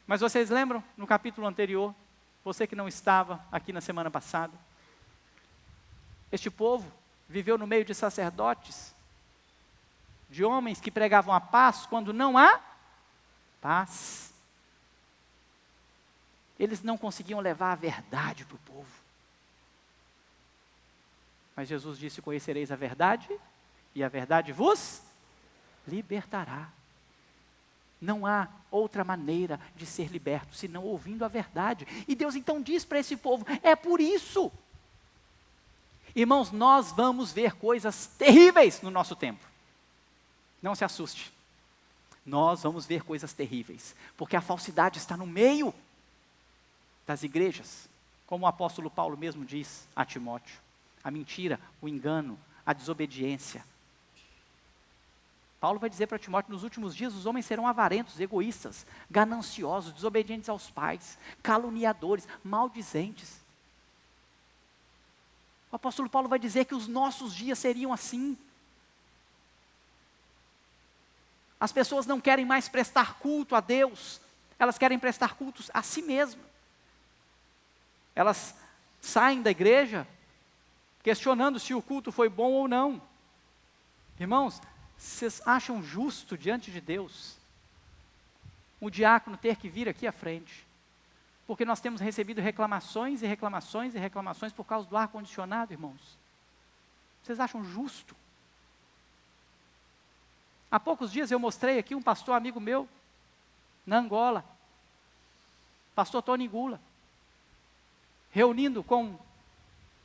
Mas vocês lembram, no capítulo anterior, você que não estava aqui na semana passada, este povo viveu no meio de sacerdotes, de homens que pregavam a paz quando não há paz. Eles não conseguiam levar a verdade para o povo. Mas Jesus disse: conhecereis a verdade, e a verdade vos libertará. Não há outra maneira de ser liberto, senão ouvindo a verdade. E Deus então diz para esse povo: é por isso. Irmãos, nós vamos ver coisas terríveis no nosso tempo. Não se assuste. Nós vamos ver coisas terríveis, porque a falsidade está no meio das igrejas. Como o apóstolo Paulo mesmo diz a Timóteo: a mentira, o engano, a desobediência. Paulo vai dizer para Timóteo: nos últimos dias os homens serão avarentos, egoístas, gananciosos, desobedientes aos pais, caluniadores, maldizentes. O apóstolo Paulo vai dizer que os nossos dias seriam assim. As pessoas não querem mais prestar culto a Deus, elas querem prestar cultos a si mesmas. Elas saem da igreja questionando se o culto foi bom ou não. Irmãos, vocês acham justo diante de Deus o diácono ter que vir aqui à frente? Porque nós temos recebido reclamações e reclamações e reclamações por causa do ar-condicionado, irmãos. Vocês acham justo? Há poucos dias eu mostrei aqui um pastor amigo meu, na Angola, pastor Tony Gula, reunindo com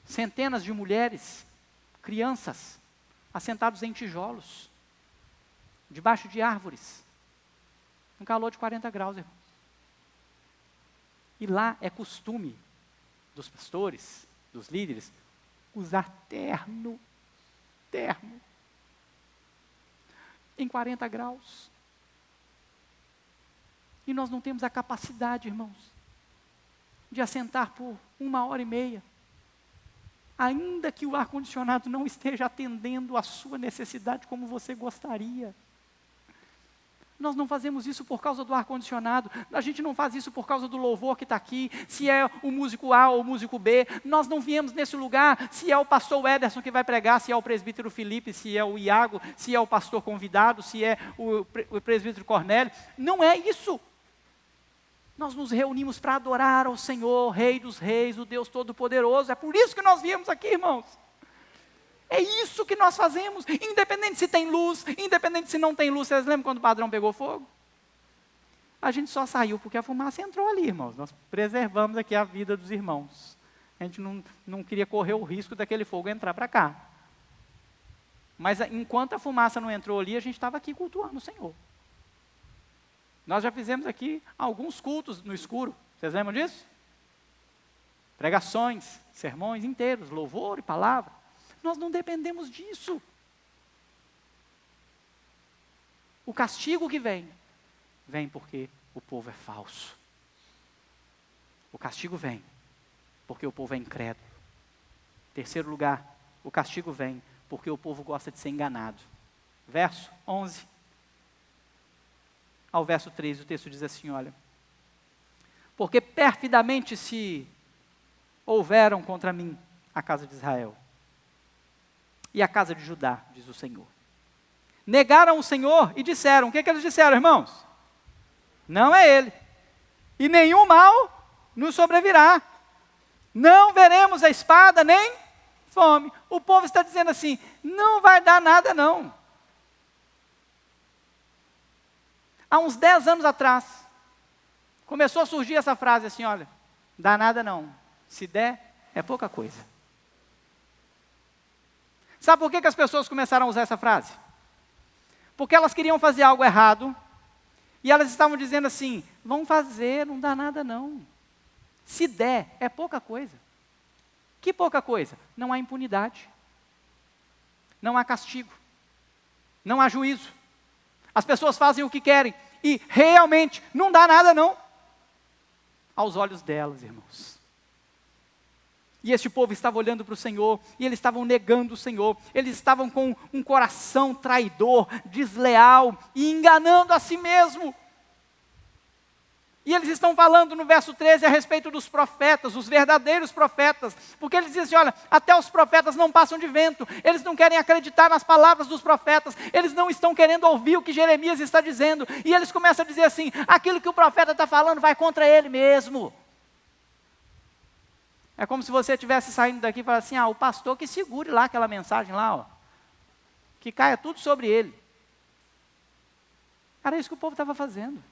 centenas de mulheres, crianças, assentados em tijolos, debaixo de árvores, um calor de 40 graus, irmão. E lá é costume dos pastores, dos líderes, usar terno, em 40 graus. E nós não temos a capacidade, irmãos, de assentar por 1h30, ainda que o ar-condicionado não esteja atendendo a sua necessidade como você gostaria. Nós não fazemos isso por causa do ar-condicionado, a gente não faz isso por causa do louvor que está aqui, se é o músico A ou o músico B, nós não viemos nesse lugar, se é o pastor Ederson que vai pregar, se é o presbítero Felipe, se é o Iago, se é o pastor convidado, se é o presbítero Cornélio, não é isso. Nós nos reunimos para adorar ao Senhor, Rei dos Reis, o Deus Todo-Poderoso, é por isso que nós viemos aqui, irmãos. É isso que nós fazemos, independente se tem luz, independente se não tem luz. Vocês lembram quando o padrão pegou fogo? A gente só saiu porque a fumaça entrou ali, irmãos. Nós preservamos aqui a vida dos irmãos. A gente não queria correr o risco daquele fogo entrar para cá. Mas enquanto a fumaça não entrou ali, a gente estava aqui cultuando o Senhor. Nós já fizemos aqui alguns cultos no escuro. Vocês lembram disso? Pregações, sermões inteiros, louvor e palavra. Nós não dependemos disso. O castigo que vem porque o povo é falso. O castigo vem porque o povo é incrédulo. Terceiro lugar, o castigo vem porque o povo gosta de ser enganado. Verso 11 ao verso 13, o texto diz assim, olha: porque perfidamente se houveram contra mim a casa de Israel e a casa de Judá, diz o Senhor. Negaram o Senhor e disseram, o que eles disseram, irmãos? Não é Ele, e nenhum mal nos sobrevirá. Não veremos a espada nem fome. O povo está dizendo assim, não vai dar nada não. Há uns 10 anos atrás, começou a surgir essa frase assim, olha, dá nada não, se der, é pouca coisa. Sabe por que as pessoas começaram a usar essa frase? Porque elas queriam fazer algo errado, e elas estavam dizendo assim, vão fazer, não dá nada não. Se der, é pouca coisa. Que pouca coisa? Não há impunidade. Não há castigo. Não há juízo. As pessoas fazem o que querem, e realmente não dá nada não. Aos olhos delas, irmãos. E este povo estava olhando para o Senhor, e eles estavam negando o Senhor, eles estavam com um coração traidor, desleal, e enganando a si mesmo. E eles estão falando no verso 13 a respeito dos profetas, os verdadeiros profetas, porque eles dizem assim, olha, até os profetas não passam de vento, eles não querem acreditar nas palavras dos profetas, eles não estão querendo ouvir o que Jeremias está dizendo, e eles começam a dizer assim, aquilo que o profeta está falando vai contra ele mesmo. É como se você estivesse saindo daqui e falasse assim, o pastor que segure lá aquela mensagem lá, ó, que caia tudo sobre ele. Era isso que o povo estava fazendo.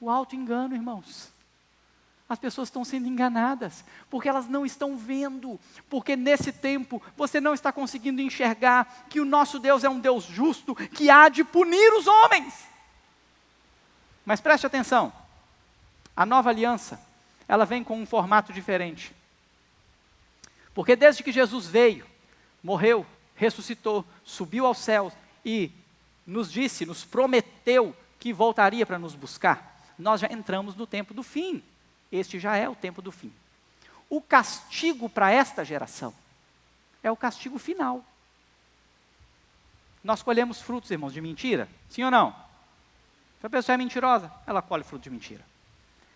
O auto-engano, irmãos. As pessoas estão sendo enganadas, porque elas não estão vendo, porque nesse tempo você não está conseguindo enxergar que o nosso Deus é um Deus justo, que há de punir os homens. Mas preste atenção, a nova aliança, ela vem com um formato diferente. Porque desde que Jesus veio, morreu, ressuscitou, subiu aos céus e nos disse, nos prometeu que voltaria para nos buscar, nós já entramos no tempo do fim. Este já é o tempo do fim. O castigo para esta geração é o castigo final. Nós colhemos frutos, irmãos, de mentira? Sim ou não? Se a pessoa é mentirosa, ela colhe fruto de mentira.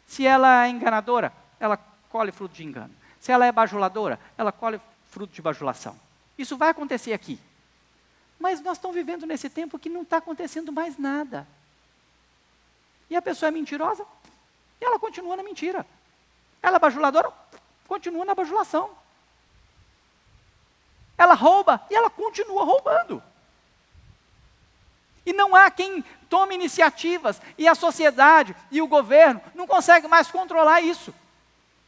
Se ela é enganadora, ela colhe fruto de engano. Se ela é bajuladora, ela colhe fruto de bajulação. Isso vai acontecer aqui. Mas nós estamos vivendo nesse tempo que não está acontecendo mais nada. E a pessoa é mentirosa, e ela continua na mentira. Ela é bajuladora, continua na bajulação. Ela rouba, e ela continua roubando. E não há quem tome iniciativas, e a sociedade e o governo não conseguem mais controlar isso.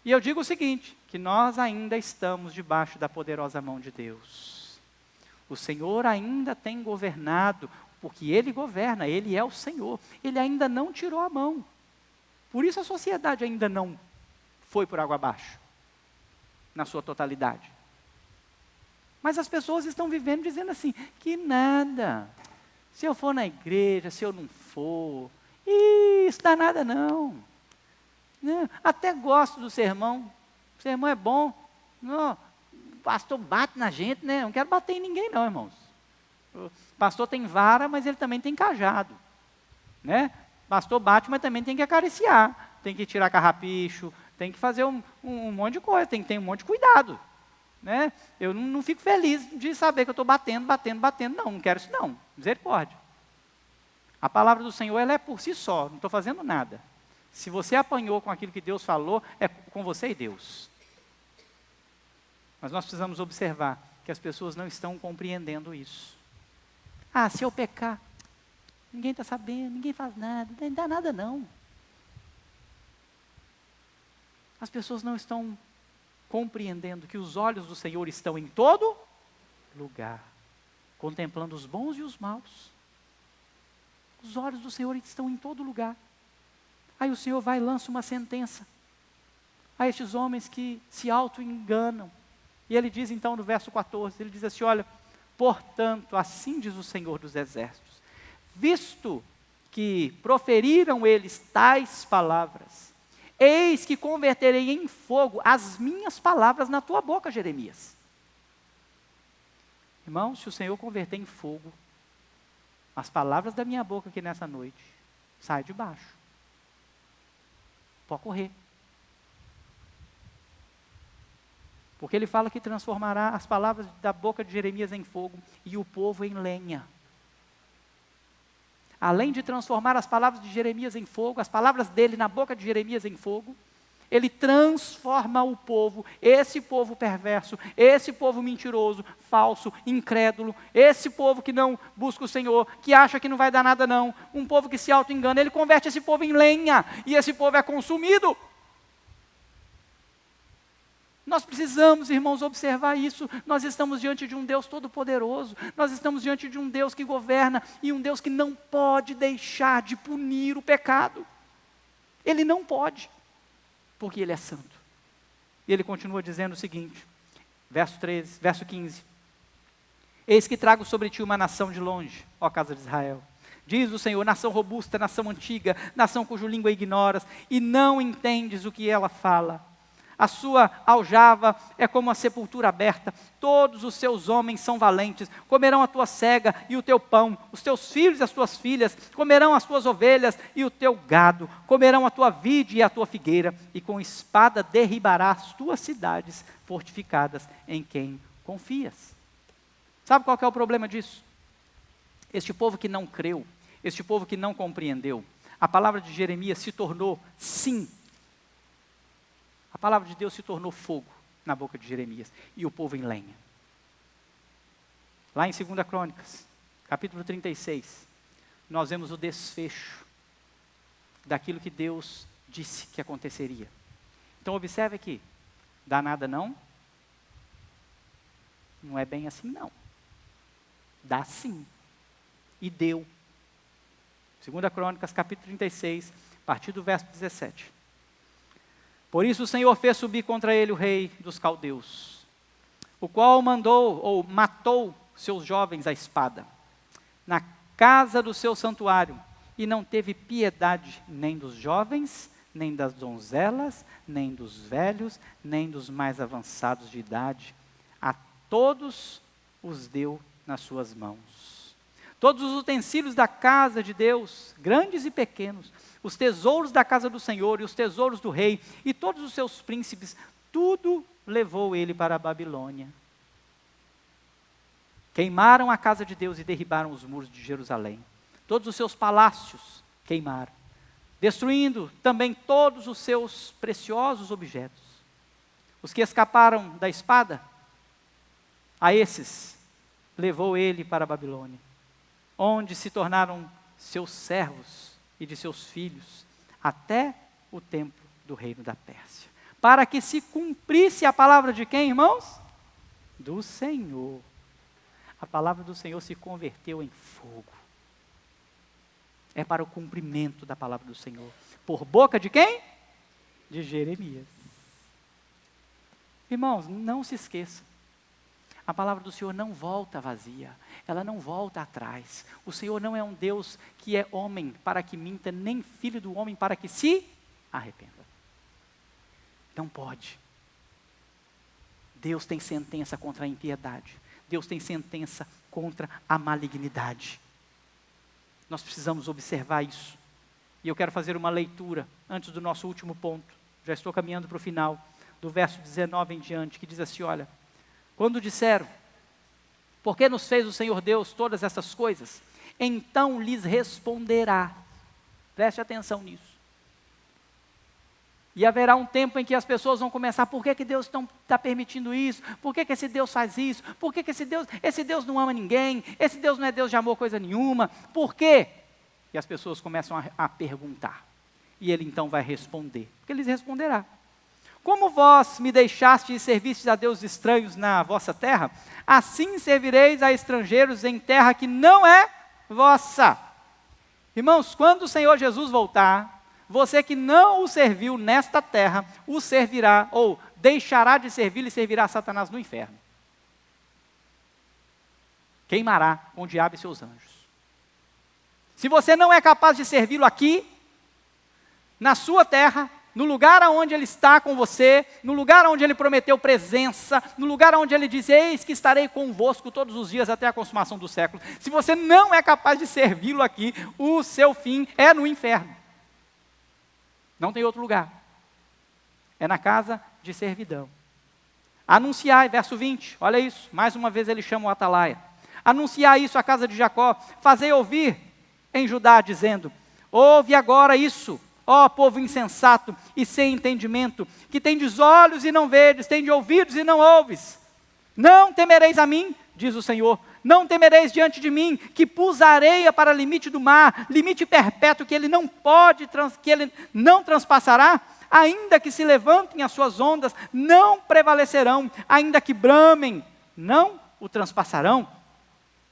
E eu digo o seguinte, que nós ainda estamos debaixo da poderosa mão de Deus. O Senhor ainda tem governado, porque Ele governa, Ele é o Senhor. Ele ainda não tirou a mão. Por isso a sociedade ainda não foi por água abaixo, na sua totalidade. Mas as pessoas estão vivendo dizendo assim, que nada, se eu for na igreja, se eu não for, isso dá nada não. Até gosto do sermão, o sermão é bom, não, o pastor bate na gente, né? Não quero bater em ninguém não, irmãos. O pastor tem vara, mas ele também tem cajado, né? O pastor bate, mas também tem que acariciar, tem que tirar carrapicho, tem que fazer um monte de coisa, tem que ter um monte de cuidado, né? Eu não fico feliz de saber que eu estou batendo, não quero isso não, misericórdia. A palavra do Senhor, ela é por si só, não estou fazendo nada. Se você apanhou com aquilo que Deus falou, é com você e Deus. Mas nós precisamos observar que as pessoas não estão compreendendo isso. Se eu pecar, ninguém está sabendo, ninguém faz nada, não dá nada não. As pessoas não estão compreendendo que os olhos do Senhor estão em todo lugar, contemplando os bons e os maus. Os olhos do Senhor estão em todo lugar. Aí o Senhor vai e lança uma sentença a estes homens que se auto-enganam. E ele diz então no verso 14, ele diz assim, olha, portanto, assim diz o Senhor dos Exércitos, visto que proferiram eles tais palavras, eis que converterei em fogo as minhas palavras na tua boca, Jeremias. Irmão, se o Senhor converter em fogo as palavras da minha boca aqui nessa noite, sai de baixo. Pode correr. Porque ele fala que transformará as palavras da boca de Jeremias em fogo e o povo em lenha. Além de transformar as palavras de Jeremias em fogo, as palavras dele na boca de Jeremias em fogo, ele transforma o povo, esse povo perverso, esse povo mentiroso, falso, incrédulo, esse povo que não busca o Senhor, que acha que não vai dar nada não, um povo que se auto-engana, ele converte esse povo em lenha, e esse povo é consumido. Nós precisamos, irmãos, observar isso. Nós estamos diante de um Deus todo-poderoso. Nós estamos diante de um Deus que governa e um Deus que não pode deixar de punir o pecado. Ele não pode, porque Ele é santo. E Ele continua dizendo o seguinte, verso 15. Eis que trago sobre ti uma nação de longe, ó casa de Israel. Diz o Senhor, nação robusta, nação antiga, nação cuja língua ignoras, e não entendes o que ela fala. A sua aljava é como a sepultura aberta, todos os seus homens são valentes, comerão a tua cega e o teu pão, os teus filhos e as tuas filhas, comerão as tuas ovelhas e o teu gado, comerão a tua vide e a tua figueira, e com espada derribarás as tuas cidades fortificadas em quem confias. Sabe qual que é o problema disso? Este povo que não creu, este povo que não compreendeu, a palavra de Jeremias se tornou sim. A palavra de Deus se tornou fogo na boca de Jeremias, e o povo em lenha. Lá em 2 Crônicas, capítulo 36, nós vemos o desfecho daquilo que Deus disse que aconteceria. Então observe aqui, dá nada não? Não é bem assim não. Dá sim. E deu. 2 Crônicas, capítulo 36, a partir do verso 17. Por isso o Senhor fez subir contra ele o rei dos caldeus, o qual matou seus jovens à espada, na casa do seu santuário, e não teve piedade nem dos jovens, nem das donzelas, nem dos velhos, nem dos mais avançados de idade. A todos os deu nas suas mãos. Todos os utensílios da casa de Deus, grandes e pequenos, os tesouros da casa do Senhor e os tesouros do rei, e todos os seus príncipes, tudo levou ele para a Babilônia. Queimaram a casa de Deus e derribaram os muros de Jerusalém. Todos os seus palácios queimaram, destruindo também todos os seus preciosos objetos. Os que escaparam da espada, a esses levou ele para a Babilônia, onde se tornaram seus servos e de seus filhos, até o tempo do reino da Pérsia. Para que se cumprisse a palavra de quem, irmãos? Do Senhor. A palavra do Senhor se converteu em fogo. É para o cumprimento da palavra do Senhor. Por boca de quem? De Jeremias. Irmãos, não se esqueçam. A palavra do Senhor não volta vazia, ela não volta atrás. O Senhor não é um Deus que é homem para que minta, nem filho do homem para que se arrependa. Não pode. Deus tem sentença contra a impiedade. Deus tem sentença contra a malignidade. Nós precisamos observar isso. E eu quero fazer uma leitura antes do nosso último ponto. Já estou caminhando para o final, do verso 19 em diante, que diz assim, olha: quando disseram, por que nos fez o Senhor Deus todas essas coisas? Então lhes responderá. Preste atenção nisso. E haverá um tempo em que as pessoas vão começar, por que Deus está permitindo isso? Por que esse Deus faz isso? Por que esse Deus não ama ninguém? Esse Deus não é Deus de amor coisa nenhuma? Por quê? E as pessoas começam a perguntar. E ele então vai responder. Porque ele lhes responderá. Como vós me deixastes e servistes a deuses estranhos na vossa terra, assim servireis a estrangeiros em terra que não é vossa. Irmãos, quando o Senhor Jesus voltar, você que não o serviu nesta terra, o servirá, ou deixará de servir e servirá a Satanás no inferno. Queimará com o diabo e seus anjos. Se você não é capaz de servi-lo aqui, na sua terra, no lugar onde Ele está com você, no lugar onde Ele prometeu presença, no lugar onde Ele diz, eis que estarei convosco todos os dias até a consumação do século. Se você não é capaz de servi-lo aqui, o seu fim é no inferno. Não tem outro lugar. É na casa de servidão. Anunciai, verso 20, olha isso, mais uma vez ele chama o atalaia. Anunciai isso à casa de Jacó, fazei ouvir em Judá, dizendo, ouve agora isso, ó povo insensato e sem entendimento, que tendes olhos e não vedes, tendes ouvidos e não ouves. Não temereis a mim, diz o Senhor, não temereis diante de mim, que pus a areia para limite do mar, limite perpétuo que ele não pode, que ele não transpassará, Ainda que se levantem as suas ondas, não prevalecerão. Ainda que bramem, não o transpassarão.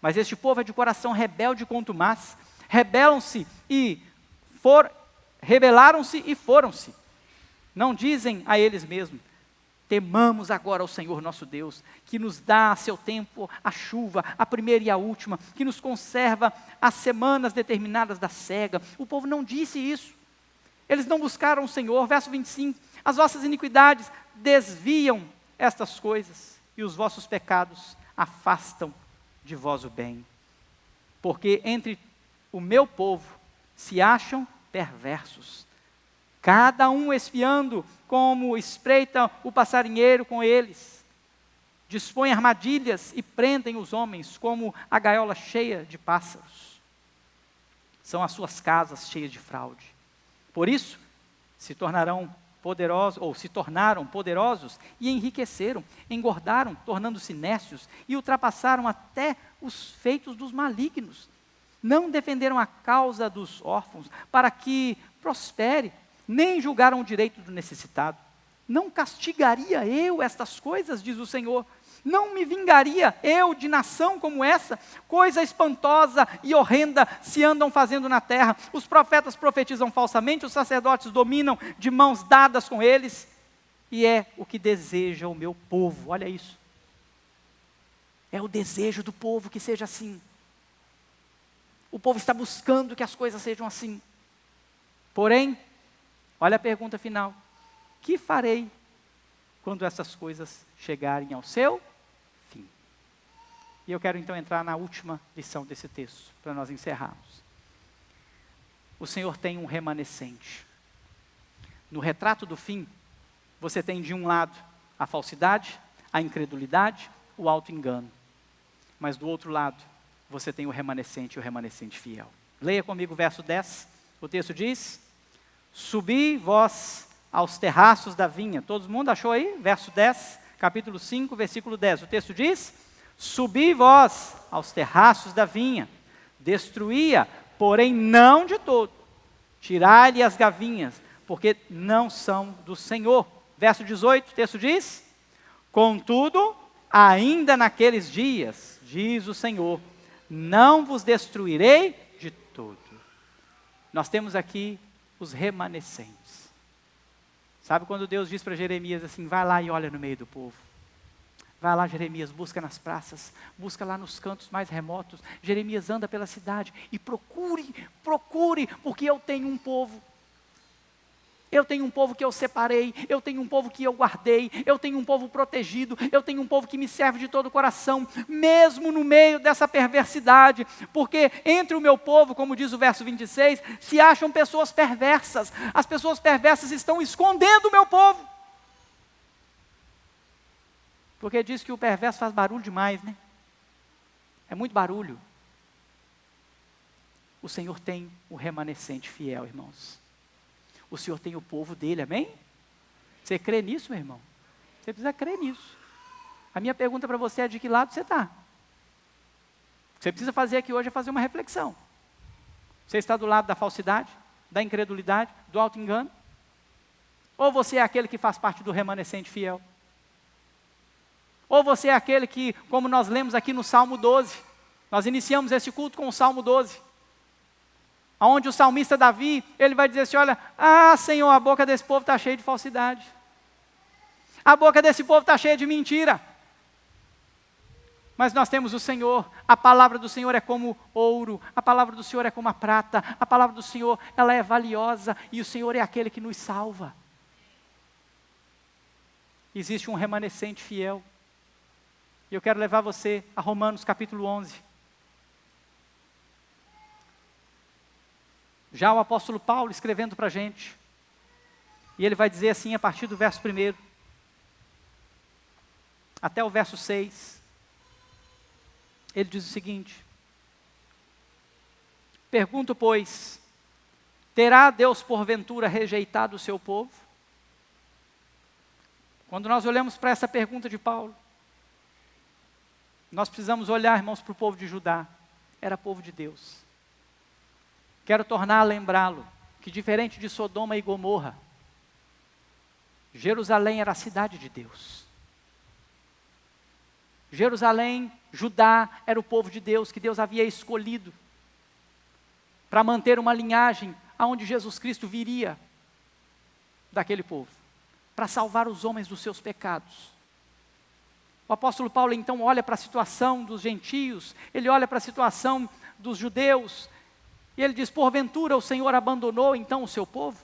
Mas este povo é de coração rebelde e contumaz. Rebelaram-se e foram-se. Não dizem a eles mesmos: temamos agora ao Senhor nosso Deus, que nos dá a seu tempo a chuva, a primeira e a última, que nos conserva as semanas determinadas da cega. O povo não disse isso. Eles não buscaram o Senhor. Verso 25: as vossas iniquidades desviam estas coisas, e os vossos pecados afastam de vós o bem. Porque entre o meu povo se acham perversos, cada um espiando como espreita o passarinheiro com eles. Dispõem armadilhas e prendem os homens como a gaiola cheia de pássaros. São as suas casas cheias de fraude. Por isso, se tornaram poderosos e enriqueceram, engordaram, tornando-se nécios e ultrapassaram até os feitos dos malignos. Não defenderam a causa dos órfãos para que prospere, nem julgaram o direito do necessitado. Não castigaria eu estas coisas, diz o Senhor? Não me vingaria eu de nação como essa? Coisa espantosa e horrenda se andam fazendo na terra. Os profetas profetizam falsamente, os sacerdotes dominam de mãos dadas com eles. E é o que deseja o meu povo. Olha isso. É o desejo do povo que seja assim. O povo está buscando que as coisas sejam assim. Porém, olha a pergunta final: que farei quando essas coisas chegarem ao seu fim? E eu quero então entrar na última lição desse texto, para nós encerrarmos. O Senhor tem um remanescente. No retrato do fim, você tem de um lado a falsidade, a incredulidade, o auto-engano. Mas do outro lado, você tem o remanescente e o remanescente fiel. Leia comigo o verso 10. O texto diz: subi vós aos terraços da vinha. Todo mundo achou aí? Verso 10, capítulo 5, versículo 10. O texto diz: subi vós aos terraços da vinha, destruía, porém não de todo. Tirai-lhe as gavinhas, porque não são do Senhor. Verso 18, o texto diz: contudo, ainda naqueles dias, diz o Senhor, não vos destruirei de todo. Nós temos aqui os remanescentes. Sabe quando Deus diz para Jeremias assim: vai lá e olha no meio do povo. Vai lá, Jeremias, busca nas praças, busca lá nos cantos mais remotos. Jeremias, anda pela cidade e procure, porque eu tenho um povo. Eu tenho um povo que eu separei, eu tenho um povo que eu guardei, eu tenho um povo protegido, eu tenho um povo que me serve de todo o coração, mesmo no meio dessa perversidade, porque entre o meu povo, como diz o verso 26, se acham pessoas perversas. As pessoas perversas estão escondendo o meu povo. Porque diz que o perverso faz barulho demais, né? É muito barulho. O Senhor tem o remanescente fiel, irmãos. O Senhor tem o povo dele, amém? Você crê nisso, meu irmão? Você precisa crer nisso. A minha pergunta para você é: de que lado você está? O que você precisa fazer aqui hoje é fazer uma reflexão. Você está do lado da falsidade, da incredulidade, do auto-engano? Ou você é aquele que faz parte do remanescente fiel? Ou você é aquele que, como nós lemos aqui no Salmo 12, nós iniciamos esse culto com o Salmo 12, onde o salmista Davi, ele vai dizer assim: olha, Senhor, a boca desse povo está cheia de falsidade. A boca desse povo está cheia de mentira. Mas nós temos o Senhor, a palavra do Senhor é como ouro, a palavra do Senhor é como a prata, a palavra do Senhor, ela é valiosa, e o Senhor é aquele que nos salva. Existe um remanescente fiel. E eu quero levar você a Romanos capítulo 11. Já o apóstolo Paulo escrevendo para a gente. E ele vai dizer assim a partir do verso 1 até o verso 6. Ele diz o seguinte: pergunto, pois, terá Deus porventura rejeitado o seu povo? Quando nós olhamos para essa pergunta de Paulo, nós precisamos olhar, irmãos, para o povo de Judá. Era povo de Deus. Quero tornar a lembrá-lo que, diferente de Sodoma e Gomorra, Jerusalém era a cidade de Deus. Jerusalém, Judá, era o povo de Deus, que Deus havia escolhido para manter uma linhagem aonde Jesus Cristo viria daquele povo, para salvar os homens dos seus pecados. O apóstolo Paulo então olha para a situação dos gentios, ele olha para a situação dos judeus, e ele diz: porventura o Senhor abandonou então o seu povo?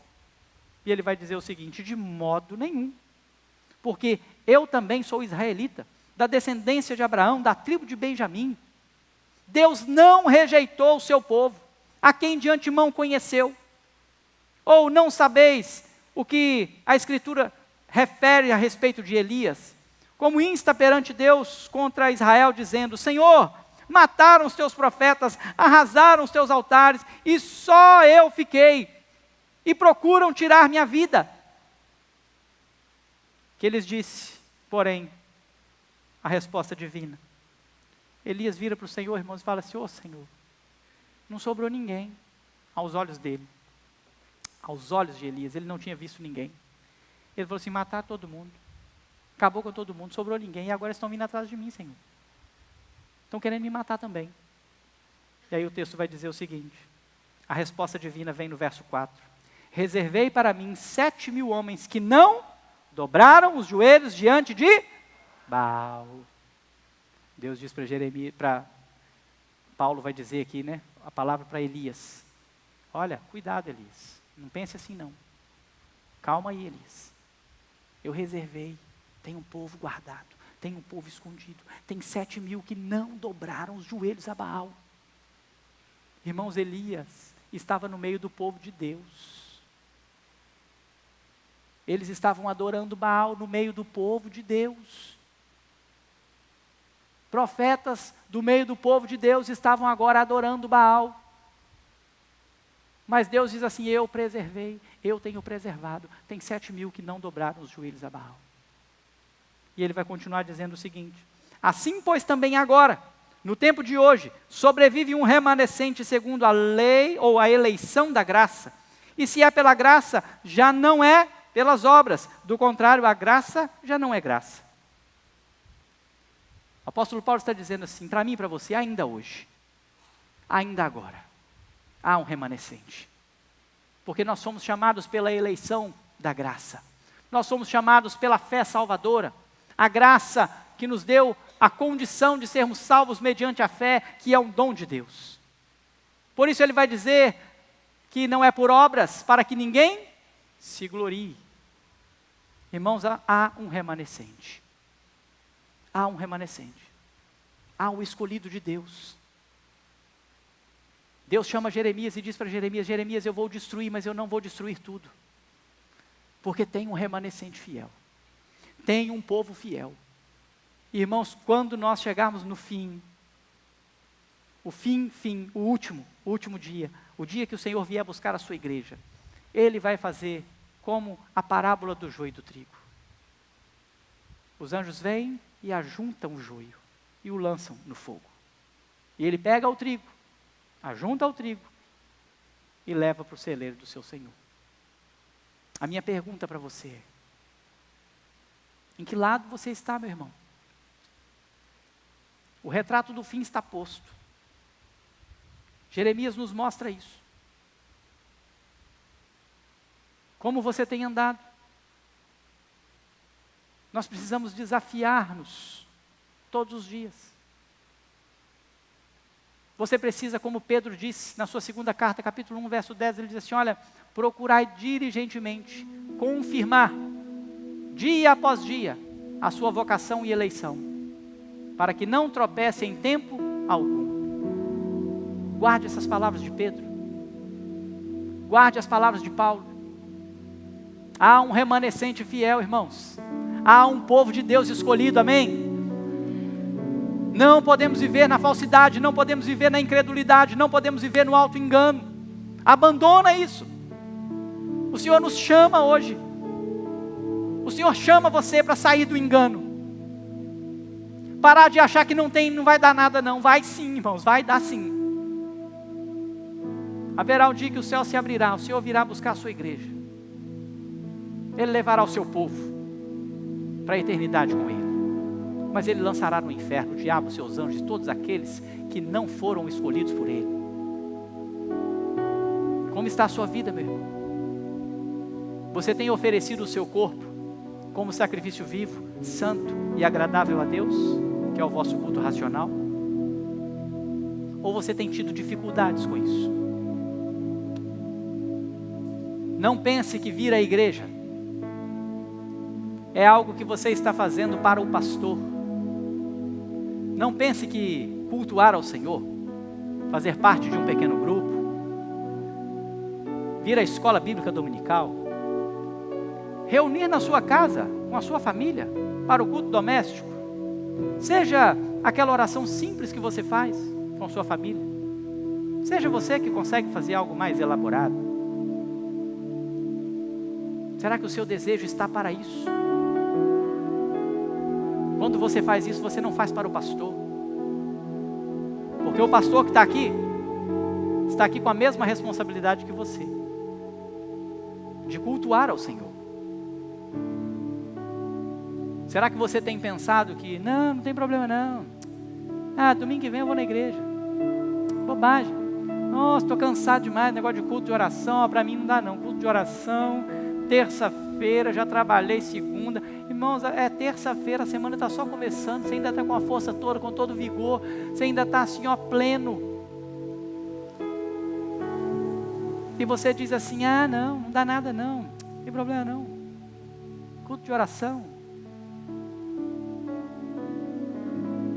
E ele vai dizer o seguinte: de modo nenhum, porque eu também sou israelita, da descendência de Abraão, da tribo de Benjamim. Deus não rejeitou o seu povo, a quem de antemão conheceu. Ou não sabeis o que a Escritura refere a respeito de Elias, como insta perante Deus contra Israel, dizendo: Senhor, mataram os teus profetas, arrasaram os teus altares, e só eu fiquei, e procuram tirar minha vida. Que lhes disse, porém, a resposta divina. Elias vira para o Senhor, irmãos, e fala assim: Senhor, não sobrou ninguém aos olhos dele. Aos olhos de Elias, ele não tinha visto ninguém. Ele falou assim: matar todo mundo. Acabou com todo mundo, sobrou ninguém, e agora estão vindo atrás de mim, Senhor. Estão querendo me matar também. E aí o texto vai dizer o seguinte, a resposta divina vem no verso 4. Reservei para mim 7.000 homens que não dobraram os joelhos diante de Baal. Deus diz para Jeremias, Paulo vai dizer aqui, né, a palavra para Elias: olha, cuidado, Elias, não pense assim não. Calma aí, Elias. Eu reservei, tem um povo guardado, tem um povo escondido, tem 7.000 que não dobraram os joelhos a Baal. Irmãos, Elias estava no meio do povo de Deus. Eles estavam adorando Baal no meio do povo de Deus. Profetas do meio do povo de Deus estavam agora adorando Baal. Mas Deus diz assim: eu preservei, eu tenho preservado. Tem 7.000 que não dobraram os joelhos a Baal. E ele vai continuar dizendo o seguinte: assim pois também agora, no tempo de hoje, sobrevive um remanescente segundo a lei ou a eleição da graça. E se é pela graça, já não é pelas obras. Do contrário, a graça já não é graça. O apóstolo Paulo está dizendo assim, para mim e para você, ainda hoje, ainda agora, há um remanescente. Porque nós somos chamados pela eleição da graça. Nós somos chamados pela fé salvadora. A graça que nos deu a condição de sermos salvos mediante a fé, que é um dom de Deus. Por isso ele vai dizer que não é por obras, para que ninguém se glorie. Irmãos, há um remanescente. Há um remanescente. Há o escolhido de Deus. Deus chama Jeremias e diz para Jeremias: Jeremias, eu vou destruir, mas eu não vou destruir tudo. Porque tem um remanescente fiel. Tem um povo fiel. Irmãos, quando nós chegarmos no fim, o último dia, o dia que o Senhor vier buscar a sua igreja, Ele vai fazer como a parábola do joio e do trigo. Os anjos vêm e ajuntam o joio e o lançam no fogo. E Ele pega o trigo, ajunta o trigo e leva para o celeiro do seu Senhor. A minha pergunta para você é: em que lado você está, meu irmão? O retrato do fim está posto. Jeremias nos mostra isso. Como você tem andado? Nós precisamos desafiar-nos todos os dias. Você precisa, como Pedro disse na sua segunda carta, capítulo 1, verso 10, ele diz assim: olha, procurai diligentemente confirmar, dia após dia, a sua vocação e eleição, para que não tropece em tempo algum. Guarde essas palavras de Pedro. Guarde as palavras de Paulo. Há um remanescente fiel, irmãos. Há um povo de Deus escolhido, amém? Não podemos viver na falsidade, não podemos viver na incredulidade, não podemos viver no auto-engano. Abandona isso. O Senhor nos chama hoje. O Senhor chama você para sair do engano. Parar de achar que não vai dar nada não. Vai sim, irmãos, vai dar sim. Haverá um dia que o céu se abrirá, o Senhor virá buscar a sua igreja. Ele levará o seu povo para a eternidade com Ele. Mas Ele lançará no inferno o diabo, seus anjos e todos aqueles que não foram escolhidos por Ele. Como está a sua vida, meu irmão? Você tem oferecido o seu corpo como sacrifício vivo, santo e agradável a Deus, que é o vosso culto racional? Ou você tem tido dificuldades com isso? Não pense que vir à igreja é algo que você está fazendo para o pastor. Não pense que cultuar ao Senhor, fazer parte de um pequeno grupo, vir à escola bíblica dominical, reunir na sua casa, com a sua família, para o culto doméstico, seja aquela oração simples que você faz com a sua família, seja você que consegue fazer algo mais elaborado. Será que o seu desejo está para isso? Quando você faz isso, você não faz para o pastor, porque o pastor que está aqui com a mesma responsabilidade que você, de cultuar ao Senhor. Será que você tem pensado que, não tem problema não, domingo que vem eu vou na igreja, bobagem, nossa, estou cansado demais, negócio de culto de oração, para mim não dá não, culto de oração, terça-feira, já trabalhei segunda, irmãos, é terça-feira, a semana está só começando, você ainda está com a força toda, com todo o vigor, você ainda está assim, pleno, e você diz assim, não dá nada não tem problema não, culto de oração.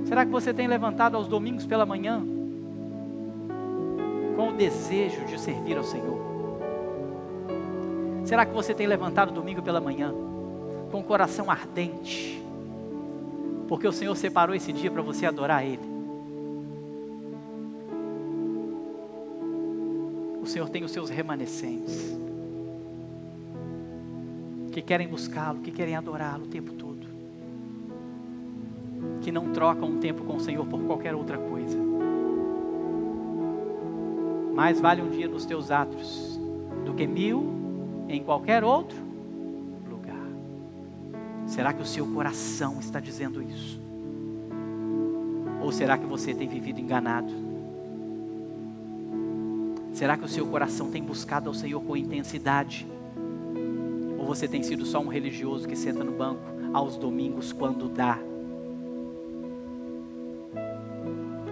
Será que você tem levantado aos domingos pela manhã com o desejo de servir ao Senhor? Será que você tem levantado domingo pela manhã com o coração ardente, porque o Senhor separou esse dia para você adorar Ele? O Senhor tem os seus remanescentes, que querem buscá-lo, que querem adorá-lo o tempo todo, que não trocam um tempo com o Senhor por qualquer outra coisa. Mais vale um dia nos teus atos do que 1000 em qualquer outro lugar. Será que o seu coração está dizendo isso? Ou será que você tem vivido enganado? Será que o seu coração tem buscado ao Senhor com intensidade? Ou você tem sido só um religioso que senta no banco aos domingos quando dá?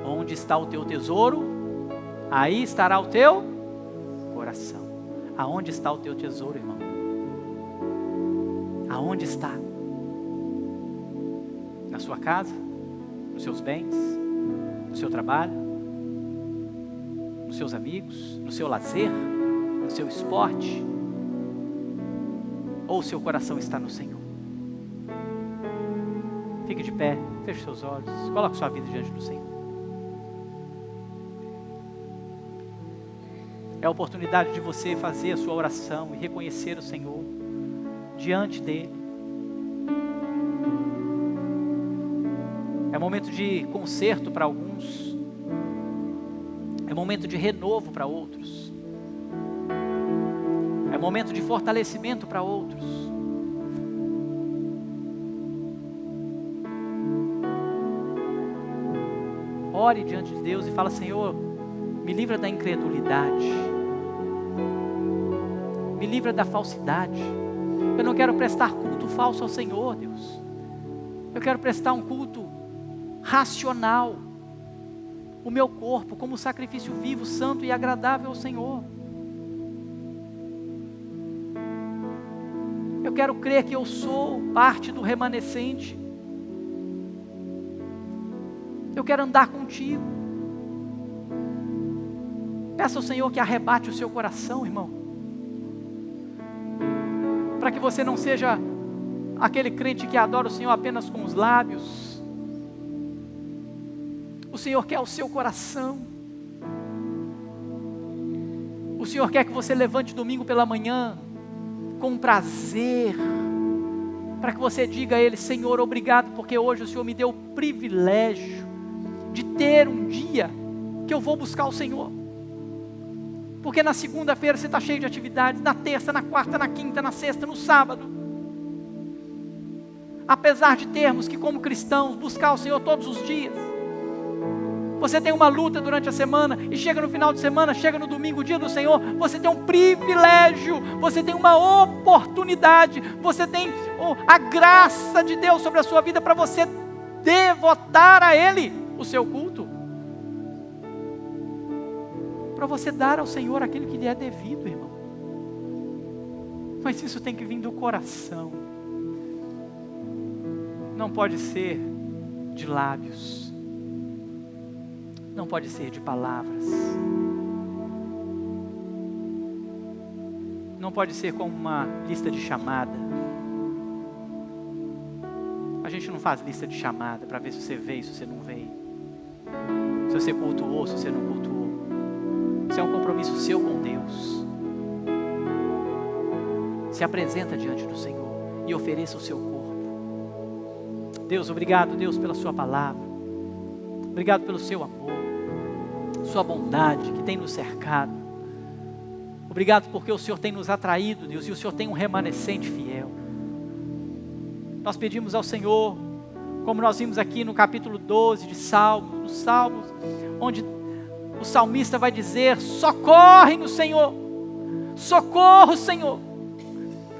Onde está o teu tesouro, aí estará o teu coração. Aonde está o teu tesouro, irmão? Aonde está? Na sua casa? Nos seus bens? No seu trabalho? Nos seus amigos? No seu lazer? No seu esporte? Ou o seu coração está no Senhor? Fique de pé, feche seus olhos, coloque sua vida diante do Senhor. É a oportunidade de você fazer a sua oração e reconhecer o Senhor diante dEle. É momento de conserto para alguns. É momento de renovo para outros. É momento de fortalecimento para outros. Ore diante de Deus e fala: Senhor, me livra da incredulidade, me livra da falsidade. Eu não quero prestar culto falso ao Senhor, Deus. Eu quero prestar um culto racional, o meu corpo como sacrifício vivo, santo e agradável ao Senhor. Eu quero crer que eu sou parte do remanescente. Eu quero andar contigo. Peça ao Senhor que arrebate o seu coração, irmão, para que você não seja aquele crente que adora o Senhor apenas com os lábios. O Senhor quer o seu coração. O Senhor quer que você levante domingo pela manhã com prazer, para que você diga a Ele: Senhor, obrigado, porque hoje o Senhor me deu o privilégio de ter um dia que eu vou buscar o Senhor. Porque na segunda-feira você está cheio de atividades, na terça, na quarta, na quinta, na sexta, no sábado. apesar de termos que, como cristãos, buscar o Senhor todos os dias. Você tem uma luta durante a semana e chega no final de semana, chega no domingo, o dia do Senhor, você tem um privilégio, você tem uma oportunidade, você tem a graça de Deus sobre a sua vida para você devotar a Ele o seu culto. Para você dar ao Senhor aquilo que lhe é devido, irmão. Mas isso tem que vir do coração. Não pode ser de lábios. Não pode ser de palavras. Não pode ser como uma lista de chamada. A gente não faz lista de chamada para ver se você veio, se você não veio. Se você cultuou, se você não cultuou. Isso é um compromisso seu com Deus. Se apresenta diante do Senhor e ofereça o seu corpo. Deus, obrigado, Deus, pela sua palavra. Obrigado pelo seu amor, sua bondade que tem nos cercado. Obrigado porque o Senhor tem nos atraído, Deus, e o Senhor tem um remanescente fiel. Nós pedimos ao Senhor, como nós vimos aqui no capítulo 12 de Salmos, nos Salmos, onde o salmista vai dizer: socorre no Senhor, socorro, Senhor.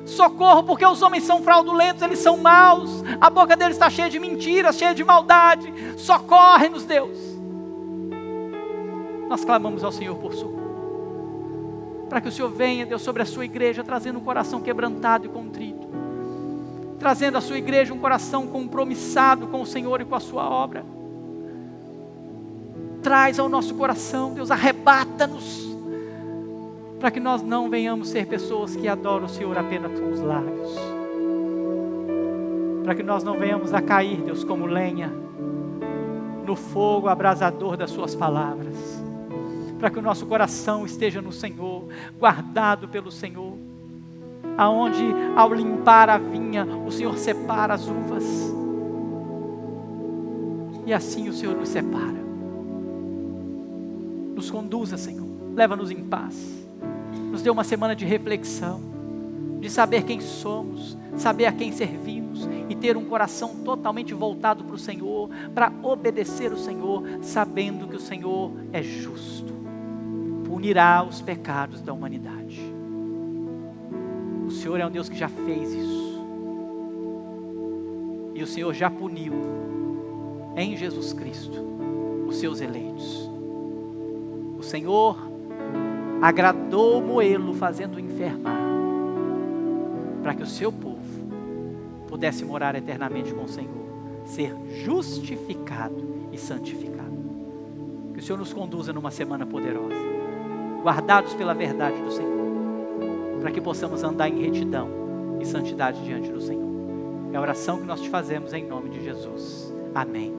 Socorro, porque os homens são fraudulentos, eles são maus, a boca deles está cheia de mentiras, cheia de maldade. Socorre-nos, Deus. Nós clamamos ao Senhor por socorro, para que o Senhor venha, Deus, sobre a sua igreja, trazendo um coração quebrantado e contrito, trazendo à sua igreja um coração compromissado com o Senhor e com a sua obra. Traz ao nosso coração, Deus, arrebata-nos, para que nós não venhamos ser pessoas que adoram o Senhor apenas com os lábios, para que nós não venhamos a cair, Deus, como lenha no fogo abrasador das suas palavras, para que o nosso coração esteja no Senhor, guardado pelo Senhor, aonde ao limpar a vinha, o Senhor separa as uvas, e assim o Senhor nos separa. Nos conduza, Senhor, leva-nos em paz. Nos dê uma semana de reflexão, de saber quem somos, saber a quem servimos e ter um coração totalmente voltado para o Senhor, para obedecer o Senhor, sabendo que o Senhor é justo, punirá os pecados da humanidade. O Senhor é um Deus que já fez isso, e o Senhor já puniu em Jesus Cristo os seus eleitos. O Senhor agradou moê-lo, fazendo-o enfermar, para que o seu povo pudesse morar eternamente com o Senhor, ser justificado e santificado. Que o Senhor nos conduza numa semana poderosa, guardados pela verdade do Senhor, para que possamos andar em retidão e santidade diante do Senhor. É a oração que nós te fazemos em nome de Jesus. Amém.